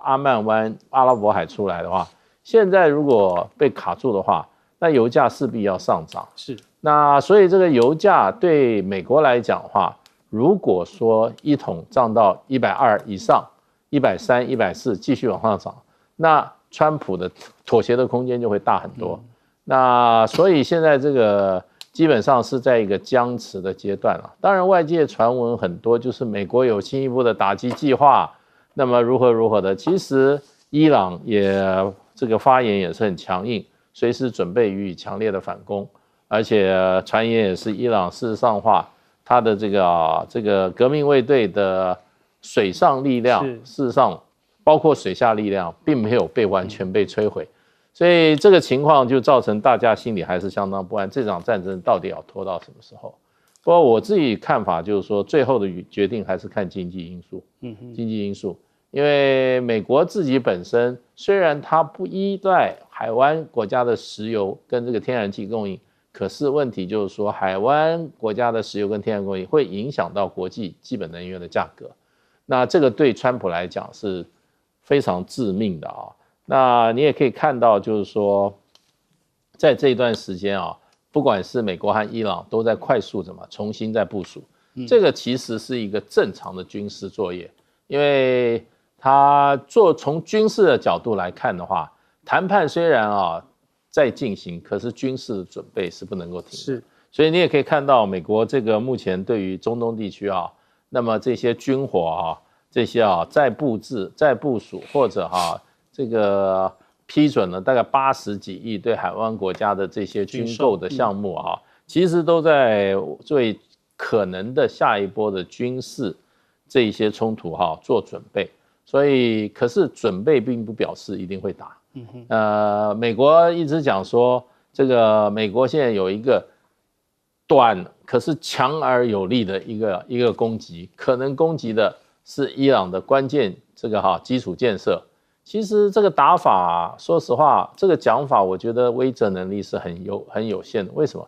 阿曼湾、阿拉伯海出来的话，现在如果被卡住的话，那油价势必要上涨。是，那所以这个油价对美国来讲的话，如果说一桶涨到120以上，130、140继续往上涨，那川普的妥协的空间就会大很多。那所以现在这个基本上是在一个僵持的阶段了。当然，外界传闻很多，就是美国有进一步的打击计划，那么如何的。其实伊朗也这个发言也是很强硬，随时准备予以强烈的反攻，而且传言也是伊朗事实上话，他的这个革命卫队的水上力量，事实上包括水下力量，并没有被完全被摧毁。所以这个情况就造成大家心里还是相当不安，这场战争到底要拖到什么时候？不过我自己看法就是说，最后的决定还是看经济因素。经济因素，因为美国自己本身虽然它不依赖海湾国家的石油跟这个天然气供应，可是问题就是说，海湾国家的石油跟天然供应会影响到国际基本能源的价格。那这个对川普来讲是非常致命的啊。那你也可以看到，就是说，在这一段时间啊，不管是美国和伊朗都在快速重新在部署，这个其实是一个正常的军事作业，因为它从军事的角度来看的话，谈判虽然在进行，可是军事的准备是不能够停的。是，所以你也可以看到，美国这个目前对于中东地区那么这些军火这些在布置、在部署或者这个批准了大概80几亿对海湾国家的这些军购的项目其实都在为可能的下一波的军事这一些冲突做准备。所以，可是准备并不表示一定会打。美国一直讲说，这个美国现在有一个短可是强而有力的一个攻击，可能攻击的是伊朗的关键这个基础建设。其实这个打法，说实话，这个讲法，我觉得威慑能力是很有限的。为什么？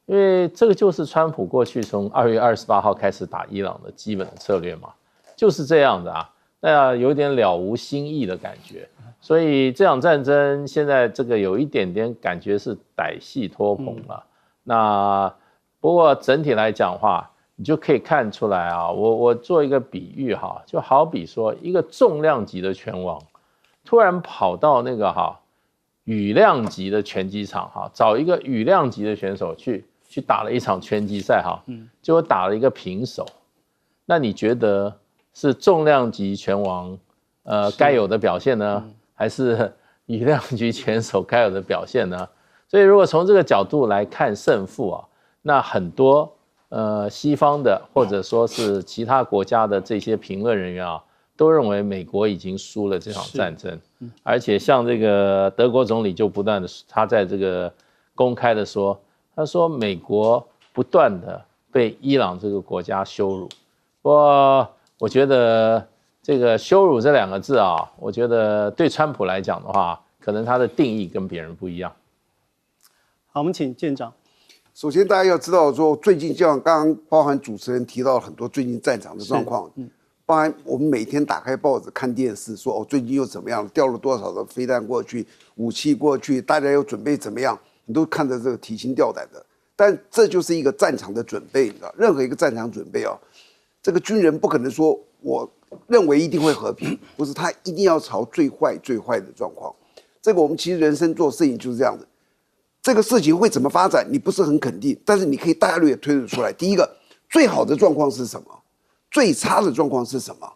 因为这个就是川普过去从2月28号开始打伊朗的基本的策略嘛，就是这样的那有点了无新意的感觉。所以这场战争现在这个有一点点感觉是歹戏拖棚了。那不过整体来讲的话，你就可以看出来我做一个比喻就好比说一个重量级的拳王。突然跑到那个羽量级的拳击场找一个羽量级的选手去打了一场拳击赛结果打了一个平手。那你觉得是重量级拳王该有的表现呢，还是羽量级拳手该有的表现呢？所以如果从这个角度来看胜负那很多西方的或者说是其他国家的这些评论人员都认为美国已经输了这场战争，而且像这个德国总理就不断的，他在这个公开的说，他说美国不断的被伊朗这个国家羞辱。不过我觉得这个羞辱这2个字我觉得对川普来讲的话，可能他的定义跟别人不一样。好，我们请舰长。首先，大家要知道说，最近像刚刚包含主持人提到很多最近战场的状况。包含我们每天打开报纸看电视说最近又怎么样，掉了多少的飞弹过去，武器过去，大家又准备怎么样，你都看着这个提心吊胆的。但这就是一个战场的准备，你知道，任何一个战场准备这个军人不可能说我认为一定会和平，不是，他一定要朝最坏的状况。这个我们其实人生做事情就是这样的，这个事情会怎么发展，你不是很肯定，但是你可以大略推得出来。第一个，最好的状况是什么？最差的状况是什么？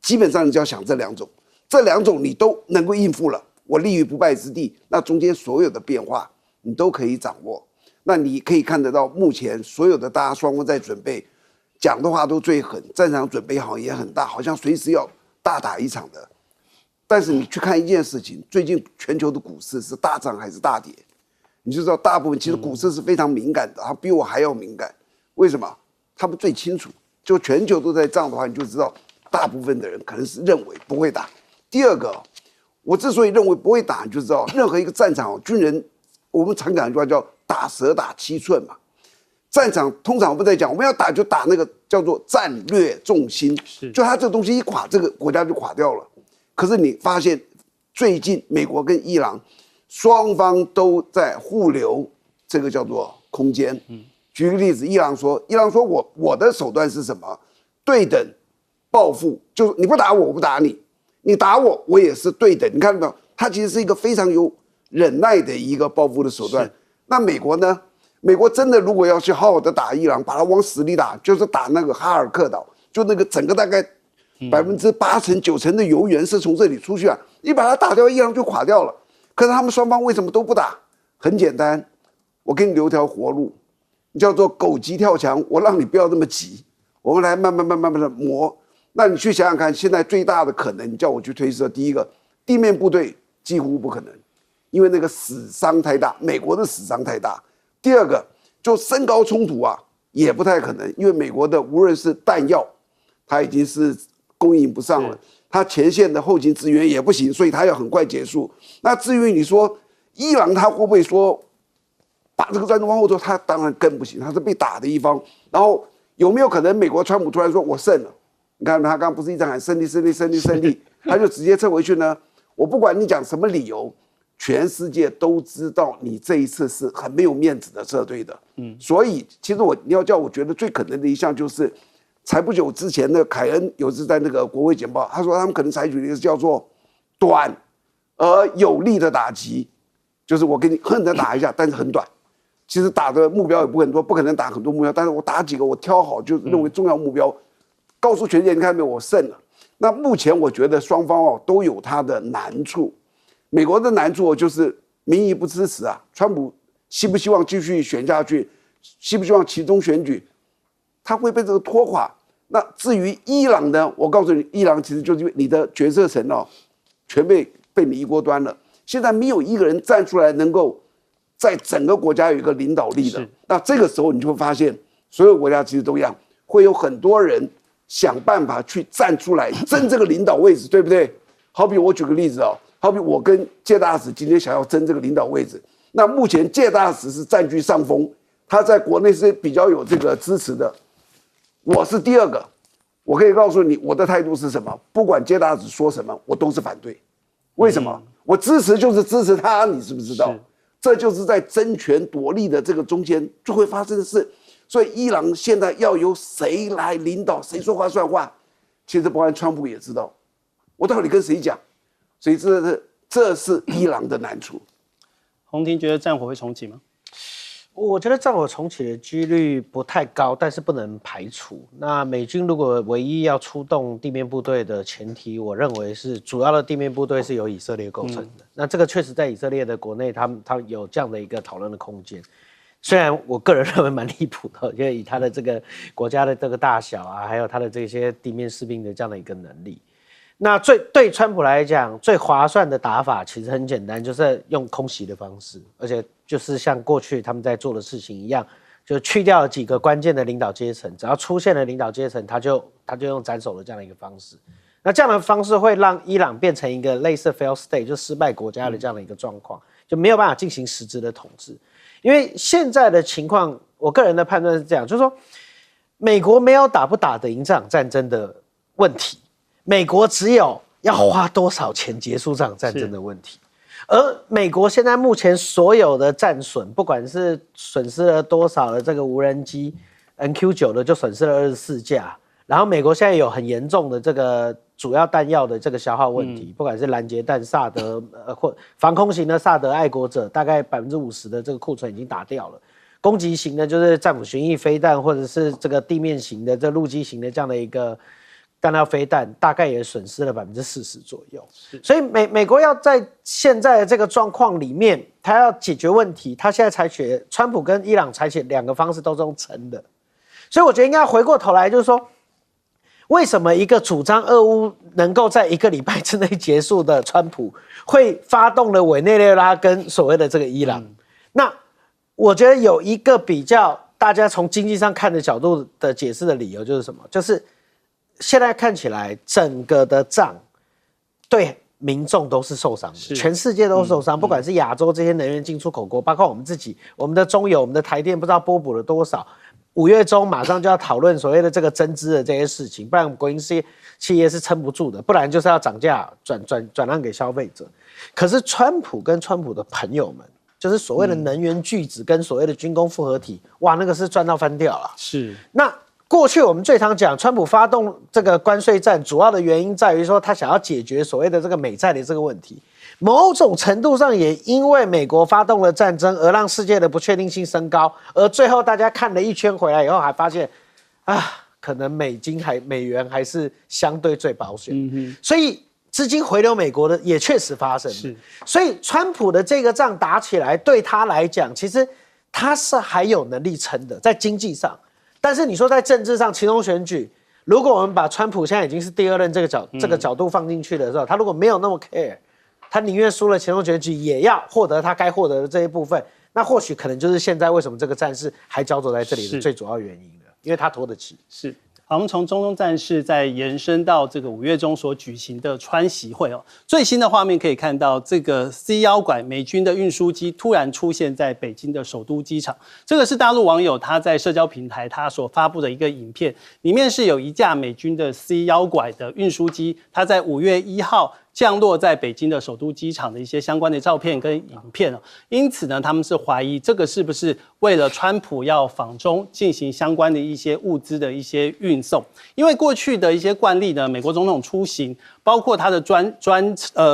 基本上你就要想这2种，这2种你都能够应付了，我立于不败之地，那中间所有的变化你都可以掌握。那你可以看得到，目前所有的大家双方在准备，讲的话都最狠，战场准备好也很大，好像随时要大打一场的。但是你去看一件事情，最近全球的股市是大涨还是大跌，你就知道大部分其实股市是非常敏感的，它比我还要敏感。为什么？他们最清楚。就全球都在涨的话，你就知道大部分的人可能是认为不会打。第二个，我之所以认为不会打，你就知道任何一个战场，军人我们常讲一句话叫打蛇打7寸嘛。战场通常我们在讲，我们要打就打那个叫做战略重心，就他这个东西一垮，这个国家就垮掉了。可是你发现最近美国跟伊朗双方都在互留这个叫做空间。举个例子，伊朗说我的手段是什么？对等报复，就是你不打我，我不打你，你打我，我也是对等。你看到没有？它其实是一个非常有忍耐的一个报复的手段。那美国呢？美国真的如果要去好好的打伊朗，把它往死里打，就是打那个哈尔克岛，就那个整个大概80%、90%的油源是从这里出去啊，你把它打掉，伊朗就垮掉了。可是他们双方为什么都不打？很简单，我给你留条活路，叫做狗急跳墙，我让你不要那么急，我们来慢慢的磨。那你去想想看，现在最大的可能，你叫我去推测，第一个，地面部队几乎不可能，因为那个死伤太大，美国的死伤太大。第二个，就身高冲突啊，也不太可能，因为美国的无论是弹药，它已经是供应不上了，它前线的后勤支援也不行，所以它要很快结束。那至于你说伊朗他会不会说把这个战争往后拖，他当然更不行，他是被打的一方。然后有没有可能美国川普突然说我胜了？你看他刚刚不是一直喊胜利，他就直接撤回去呢？我不管你讲什么理由，全世界都知道你这一次是很没有面子的撤退的。所以其实你要叫我觉得最可能的一项就是，才不久之前的凯恩有次在那个国会简报，他说他们可能采取的一个叫做短而有力的打击，就是我给你狠的打一下，但是很短。其实打的目标也不很多，不可能打很多目标，但是我打几个我挑好，就认为重要目标，告诉全世界你看没有，我胜了。那目前我觉得双方都有他的难处。美国的难处就是民意不支持啊，川普希不希望继续选下去，希不希望期中选举，他会被这个拖垮。那至于伊朗呢，我告诉你，伊朗其实就是因为你的决策层全被你一锅端了。现在没有一个人站出来能够在整个国家有一个领导力的。那这个时候你就会发现，所有国家其实都一样，会有很多人想办法去站出来争这个领导位置，对不对？好比我举个例子好比我跟介大使今天想要争这个领导位置，那目前介大使是占据上风，他在国内是比较有这个支持的，我是第二个。我可以告诉你我的态度是什么，不管介大使说什么，我都是反对。为什么？我支持就是支持他，你知不知道？这就是在争权夺利的这个中间就会发生的事。所以伊朗现在要由谁来领导，谁说话算话，其实包括川普也知道，我到底跟谁讲。所以这是伊朗的难处。洪庭觉得战火会重启吗？我觉得战火重启的几率不太高，但是不能排除。那美军如果唯一要出动地面部队的前提，我认为是主要的地面部队是由以色列构成的。那这个确实在以色列的国内，他们有这样的一个讨论的空间。虽然我个人认为蛮离谱的，因为以他的这个国家的这个大小啊，还有他的这些地面士兵的这样的一个能力。那对川普来讲，最划算的打法其实很简单，就是用空袭的方式，而且就是像过去他们在做的事情一样，就去掉了几个关键的领导阶层，只要出现了领导阶层，他就用斩首的这样的一个方式。那这样的方式会让伊朗变成一个类似 failed state， 就失败国家的这样的一个状况，就没有办法进行实质的统治。因为现在的情况，我个人的判断是这样，就是说，美国没有打不打得赢这场战争的问题。美国只有要花多少钱结束这场战争的问题，而美国现在目前所有的战损，不管是损失了多少的这个无人机 NQ9 的，就损失了24架，然后美国现在有很严重的这个主要弹药的这个消耗问题，不管是拦截弹、萨德或防空型的萨德爱国者，大概50%的这个库存已经打掉了。攻击型的，就是战斧巡弋飞弹，或者是这个地面型的、这陆基型的这样的一个弹道飞弹，大概也损失了40%左右。所以美国要在现在的这个状况里面，他要解决问题，他现在川普跟伊朗采取两个方式都是用撑的。所以我觉得应该回过头来，就是说，为什么一个主张俄乌能够在1个礼拜之内结束的川普，会发动了委内瑞拉跟所谓的这个伊朗？那我觉得有一个比较大家从经济上看的角度的解释的理由就是什么？就是现在看起来整个的仗对民众都是受伤的，全世界都受伤，不管是亚洲这些能源进出口国，包括我们自己，我们的中油、我们的台电不知道拨补了多少。5月中马上就要讨论所谓的这个增资的这些事情，不然国营企业是撑不住的，不然就是要涨价转让给消费者。可是川普跟川普的朋友们，就是所谓的能源巨子跟所谓的军工复合体，哇，那个是赚到翻掉了。是，那过去我们最常讲，川普发动这个关税战，主要的原因在于说他想要解决所谓的这个美债的这个问题。某种程度上也因为美国发动了战争，而让世界的不确定性升高，而最后大家看了一圈回来以后，还发现可能美元还是相对最保险。所以资金回流美国的也确实发生了。所以川普的这个仗打起来，对他来讲，其实他是还有能力撑的，在经济上。但是你说在政治上，期中选举，如果我们把川普现在已经是第2任这个角度放进去的时候，他如果没有那么 care， 他宁愿输了期中选举，也要获得他该获得的这一部分，那或许可能就是现在为什么这个战事还焦灼在这里的最主要原因了，因为他拖得起。是。好，我们从中东战事再延伸到这个5月中所举行的川习会哦。最新的画面可以看到，这个 C-1拐美军的运输机突然出现在北京的首都机场。这个是大陆网友他在社交平台他所发布的一个影片，里面是有一架美军的 C-1拐的运输机，它在5月1号。降落在北京的首都机场的一些相关的照片跟影片因此呢，他们是怀疑这个是不是为了川普要访中进行相关的一些物资的一些运送？因为过去的一些惯例呢，美国总统出行，包括他的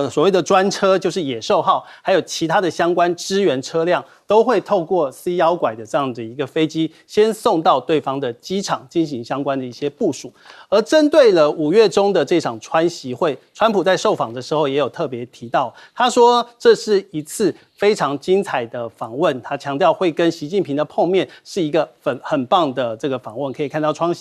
所谓的专车，就是野兽号，还有其他的相关支援车辆，都会透过 C-1拐的这样的一个飞机，先送到对方的机场进行相关的一些部署。而针对了5月中的这场川习会，川普在受访的时候也有特别提到，他说这是一次非常精彩的访问，他强调会跟习近平的碰面是一个很棒的这个访问。可以看到川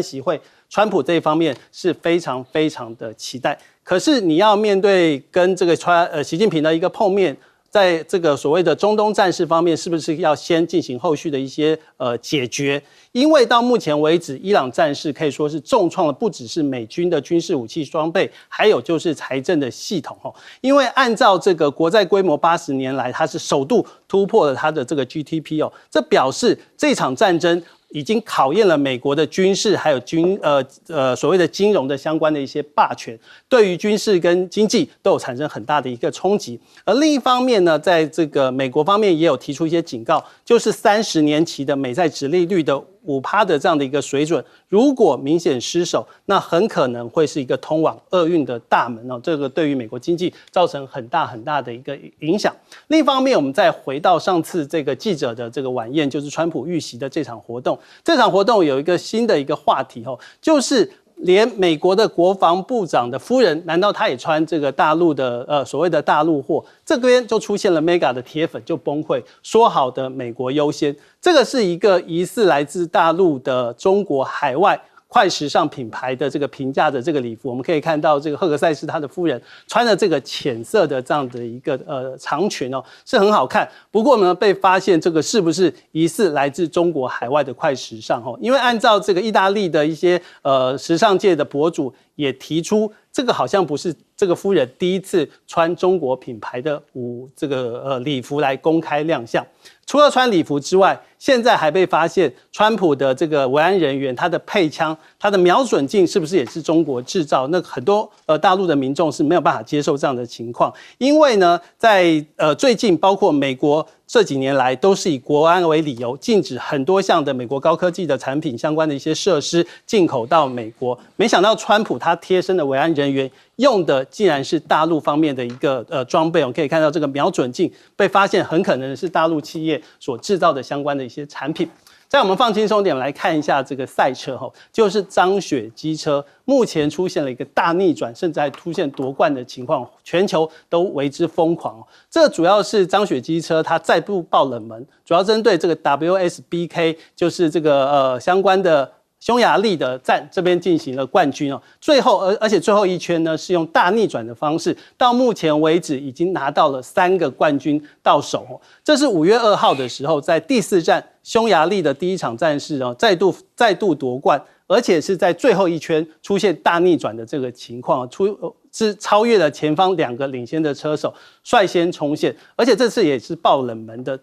习会，川普这一方面是非常非常的期待。可是你要面对跟这个习近平的一个碰面，在这个所谓的中东战事方面，是不是要先进行后续的一些解决？因为到目前为止，伊朗战事可以说是重创了不只是美军的军事武器装备，还有就是财政的系统因为按照这个国债规模80年来，它是首度突破了它的这个 GDP 这表示这场战争已经考验了美国的军事还有所谓的金融的相关的一些霸权，对于军事跟经济都有产生很大的一个冲击。而另一方面呢，在这个美国方面也有提出一些警告，就是30年期的美债殖利率的5%的这样的一个水准，如果明显失守，那很可能会是一个通往厄运的大门这个对于美国经济造成很大很大的一个影响。另一方面，我们再回到上次这个记者的这个晚宴，就是川普遇袭的这场活动。这场活动有一个新的一个话题就是连美国的国防部长的夫人，难道他也穿这个大陆的所谓的大陆货？这边就出现了 Mega 的铁粉就崩溃，说好的美国优先，这个是一个疑似来自大陆的中国海外快时尚品牌的这个平价的这个礼服，我们可以看到这个赫格塞斯他的夫人穿了这个浅色的这样的一个长裙是很好看。不过呢，被发现这个是不是疑似来自中国海外的快时尚因为按照这个意大利的一些时尚界的博主也提出，这个好像不是这个夫人第一次穿中国品牌的礼服来公开亮相。除了穿礼服之外，现在还被发现川普的这个维安人员他的配枪、他的瞄准镜是不是也是中国制造？那很多大陆的民众是没有办法接受这样的情况，因为呢，在最近包括美国这几年来都是以国安为理由，禁止很多项的美国高科技的产品相关的一些设施进口到美国。没想到川普他贴身的维安人员用的竟然是大陆方面的一个装备，我们可以看到这个瞄准镜被发现很可能是大陆企业所制造的相关的一些产品。在我们放轻松点来看一下这个赛车就是张雪机车目前出现了一个大逆转，甚至还出现夺冠的情况，全球都为之疯狂这主要是张雪机车它再度爆冷门，主要针对这个 WSBK 就是这个相关的匈牙利的站这边进行了冠军最后而且最后一圈呢是用大逆转的方式，到目前为止已经拿到了3个冠军到手这是5月2号的时候，在第4站匈牙利的第一场战事再度夺冠，而且是在最后一圈出现大逆转的这个情况，是超越了前方2个领先的车手，率先冲线，而且这次也是爆冷门的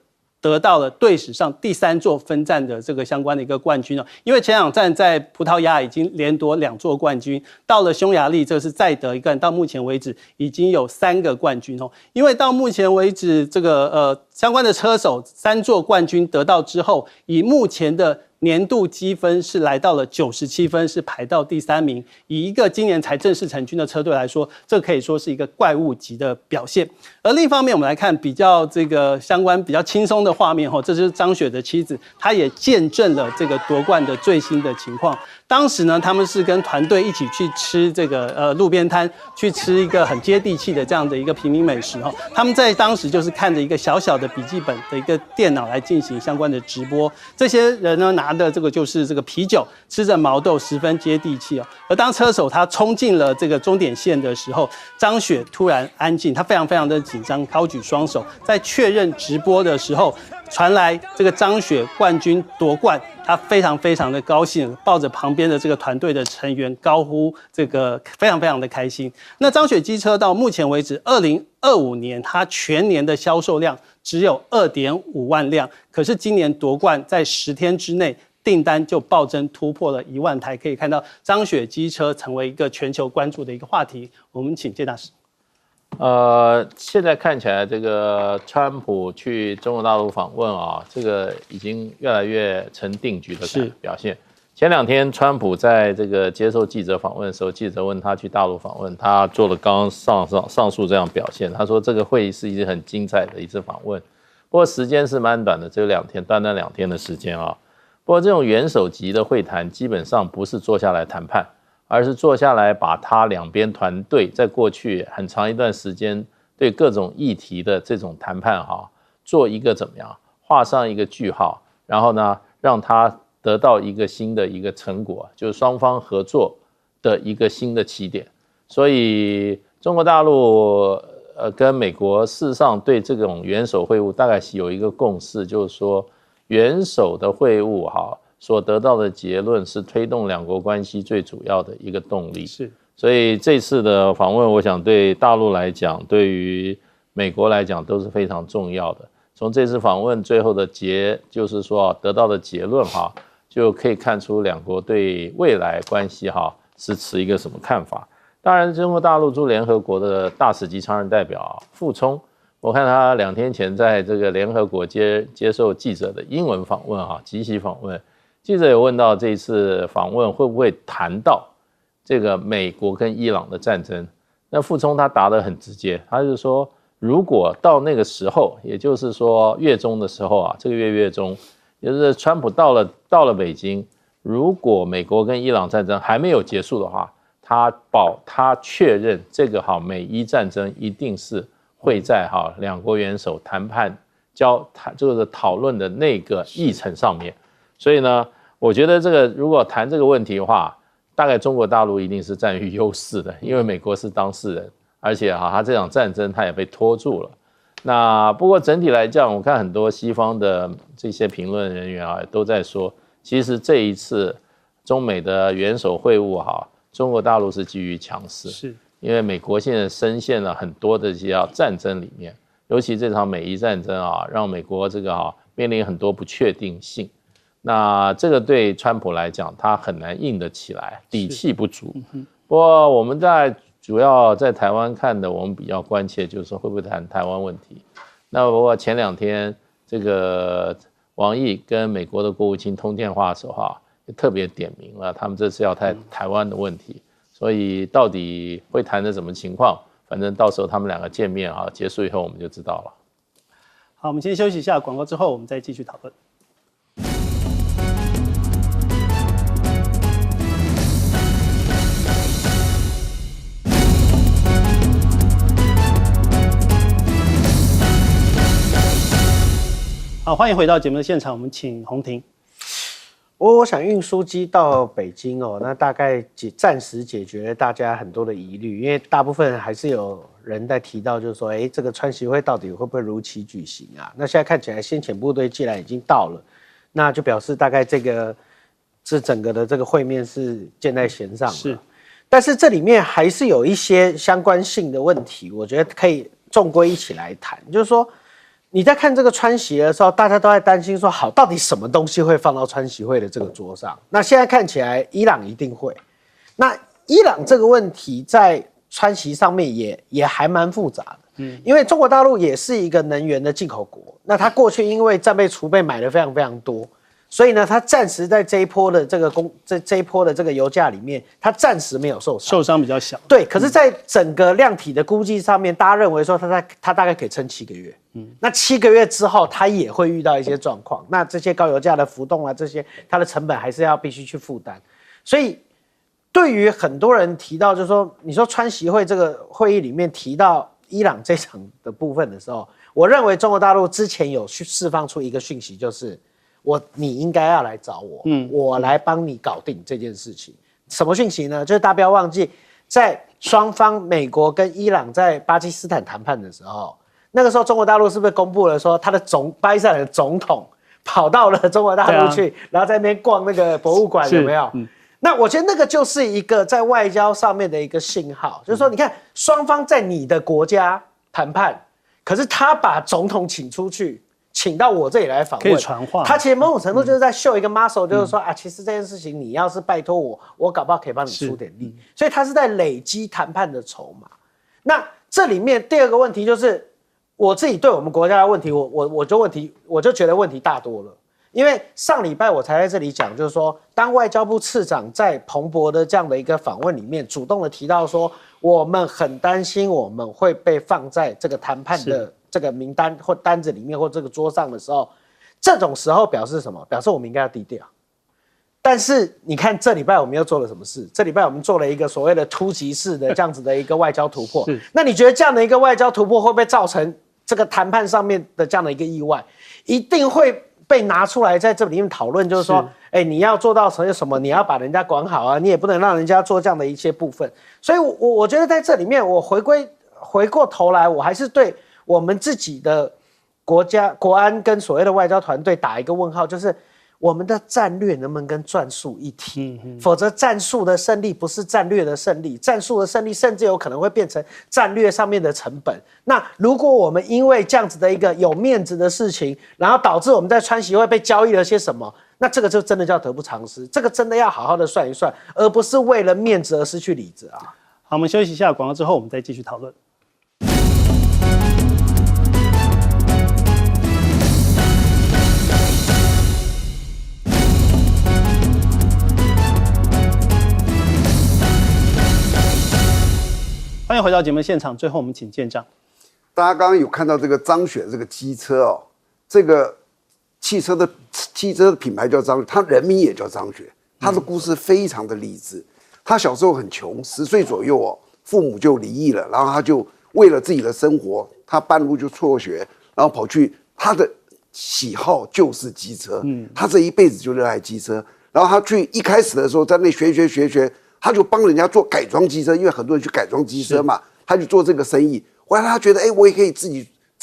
得到了队史上第3座分站的这个相关的一个冠军哦。因为前2站在葡萄牙已经连夺2座冠军，到了匈牙利这是再得一个，到目前为止已经有3个冠军哦。因为到目前为止，这个相关的车手3座冠军得到之后，以目前的年度积分是来到了97分，是排到第3名。以一个今年才正式成军的车队来说，这可以说是一个怪物级的表现。而另一方面，我们来看比较这个相关比较轻松的画面这就是张雪的妻子，她也见证了这个夺冠的最新的情况。当时呢，他们是跟团队一起去吃这个路边摊，去吃一个很接地气的这样的一个平民美食他们在当时就是看着一个小小的笔记本的一个电脑来进行相关的直播。这些人呢拿的这个就是这个啤酒，吃着毛豆，十分接地气而当车手他冲进了这个终点线的时候，张雪突然安静，他非常非常的紧张，高举双手，在确认直播的时候，传来这个张雪冠军夺冠，他非常非常的高兴，抱着旁边的这个团队的成员高呼这个非常非常的开心。那张雪机车到目前为止2025年它全年的销售量只有 2.5 万辆，可是今年夺冠在10天之内订单就暴增突破了1万台，可以看到张雪机车成为一个全球关注的一个话题。我们请介大使。现在看起来这个川普去中国大陆访问这个已经越来越成定局的表现。前2天川普在这个接受记者访问的时候，记者问他去大陆访问，他做了刚刚上述这样表现。他说这个会议是一次很精彩的一次访问，不过时间是蛮短的，只有2天，短短2天的时间不过这种元首级的会谈基本上不是坐下来谈判，而是坐下来把他两边团队在过去很长一段时间对各种议题的这种谈判做一个怎么样，画上一个句号，然后呢让他得到一个新的一个成果，就是双方合作的一个新的起点。所以中国大陆跟美国事实上对这种元首会晤大概有一个共识，就是说元首的会晤所得到的结论是推动两国关系最主要的一个动力。是，所以这次的访问，我想对大陆来讲，对于美国来讲都是非常重要的。从这次访问最后的就是说得到的结论就可以看出两国对未来关系是持一个什么看法。当然，中国大陆驻联合国的大使级常任代表傅聪，我看他2天前在这个联合国接受记者的英文访问即席访问，记者有问到这次访问会不会谈到这个美国跟伊朗的战争，那傅聪他答得很直接，他就说如果到那个时候，也就是说月中的时候这个月中，也就是川普到了北京，如果美国跟伊朗战争还没有结束的话，他确认这个美伊战争一定是会在两国元首谈判就是讨论的那个议程上面。所以呢，我觉得这个如果谈这个问题的话，大概中国大陆一定是占于优势的，因为美国是当事人，而且他这场战争他也被拖住了。那不过整体来讲，我看很多西方的这些评论人员都在说，其实这一次中美的元首会晤中国大陆是基于强势，是因为美国现在深陷了很多的这些战争里面，尤其这场美伊战争让美国这个面临很多不确定性。那这个对川普来讲，他很难硬得起来，底气不足。不过我们主要在台湾看的，我们比较关切就是会不会谈台湾问题。那不过前2天这个王毅跟美国的国务卿通电话的时候也特别点名了，他们这次要谈台湾的问题。所以到底会谈的什么情况，反正到时候他们2个见面结束以后我们就知道了。好，我们先休息一下广告，之后我们再继续讨论。好，欢迎回到节目的现场，我们请洪庭。我想运输机到北京那大概暂时解决了大家很多的疑虑，因为大部分还是有人在提到，就是说，这个川习会到底会不会如期举行啊？那现在看起来，先遣部队既然已经到了，那就表示大概这整个的这个会面是箭在弦上了。是，但是这里面还是有一些相关性的问题，我觉得可以纵归一起来谈，就是说，你在看这个川习的时候，大家都在担心说，好，到底什么东西会放到川习会的这个桌上？那现在看起来，伊朗一定会。那伊朗这个问题在川习上面也还蛮复杂的，因为中国大陆也是一个能源的进口国，那它过去因为战备储备买的非常非常多，所以呢，它暂时在这一波的这一波的这个油价里面，它暂时没有受伤比较小。对，可是，在整个量体的估计上面，大家认为说它大概可以撑7个月。那7个月之后，它也会遇到一些状况。那这些高油价的浮动啊，这些它的成本还是要必须去负担。所以，对于很多人提到，就是说，你说川习会这个会议里面提到伊朗这场的部分的时候，我认为中国大陆之前有去释放出一个讯息，就是你应该要来找我，我来帮你搞定这件事情。什么讯息呢？就是大家不要忘记，在双方美国跟伊朗在巴基斯坦谈判的时候，那个时候中国大陆是不是公布了说他的巴基斯坦的总统跑到了中国大陆去，然后在那边逛那个博物馆，有没有？那我觉得那个就是一个在外交上面的一个信号，就是说，你看双方在你的国家谈判，可是他把总统请出去，请到我这里来访问，可以传话。他其实某种程度就是在秀一个 muscle，就是说其实这件事情你要是拜托我搞不好可以帮你出点力，所以他是在累积谈判的筹码。那这里面第二个问题就是我自己对我们国家的问题，我就觉得问题大多了。因为上礼拜我才在这里讲，就是说，当外交部次长在彭博的这样的一个访问里面，主动的提到说，我们很担心我们会被放在这个谈判的这个名单或单子里面或这个桌上的时候，这种时候表示什么？表示我们应该要低调。但是你看这礼拜我们又做了什么事？这礼拜我们做了一个所谓的突击式的这样子的一个外交突破。那你觉得这样的一个外交突破会不会造成这个谈判上面的这样的一个意外？一定会被拿出来在这里面讨论，就是说，你要做到什么？你要把人家管好啊，你也不能让人家做这样的一些部分。所以我觉得在这里面，我回过头来，我还是对我们自己的国家国安跟所谓的外交团队打一个问号，就是我们的战略能不能跟战术一体？否则战术的胜利不是战略的胜利，战术的胜利甚至有可能会变成战略上面的成本。那如果我们因为这样子的一个有面子的事情，然后导致我们在川习会被交易了些什么，那这个就真的叫得不偿失，这个真的要好好的算一算，而不是为了面子而失去理智啊。好，我们休息一下广告之后，我们再继续讨论。欢迎回到节目现场，最后我们请舰长。大家刚刚有看到这个张雪这个机车哦，这个汽车的品牌叫张雪，他人名也叫张雪。他的故事非常的励志。他小时候很穷，10岁左右哦，父母就离异了，然后他就为了自己的生活，他半路就辍学，然后跑去他的喜好就是机车，他这一辈子就热爱机车。然后他一开始的时候在那学。他就帮人家做改装机车，因为很多人去改装机车嘛，他就做这个生意。后来他觉得，我也可以自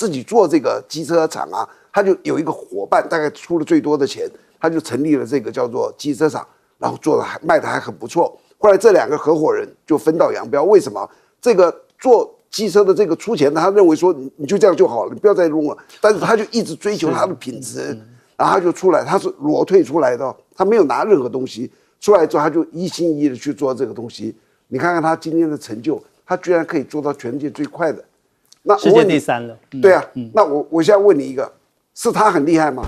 己做这个机车厂啊。他就有一个伙伴，大概出了最多的钱，他就成立了这个叫做机车厂，然后卖的还很不错。后来这2个合伙人就分道扬镳，为什么？这个做机车的这个出钱的，他认为说你就这样就好了，你不要再弄了。但是他就一直追求他的品质，然后他就出来，他是裸退出来的，他没有拿任何东西。出来之后，他就一心一意的去做这个东西。你看看他今天的成就，他居然可以做到全世界最快的，那世界第3了。对啊，那我现在问你一个，是他很厉害吗？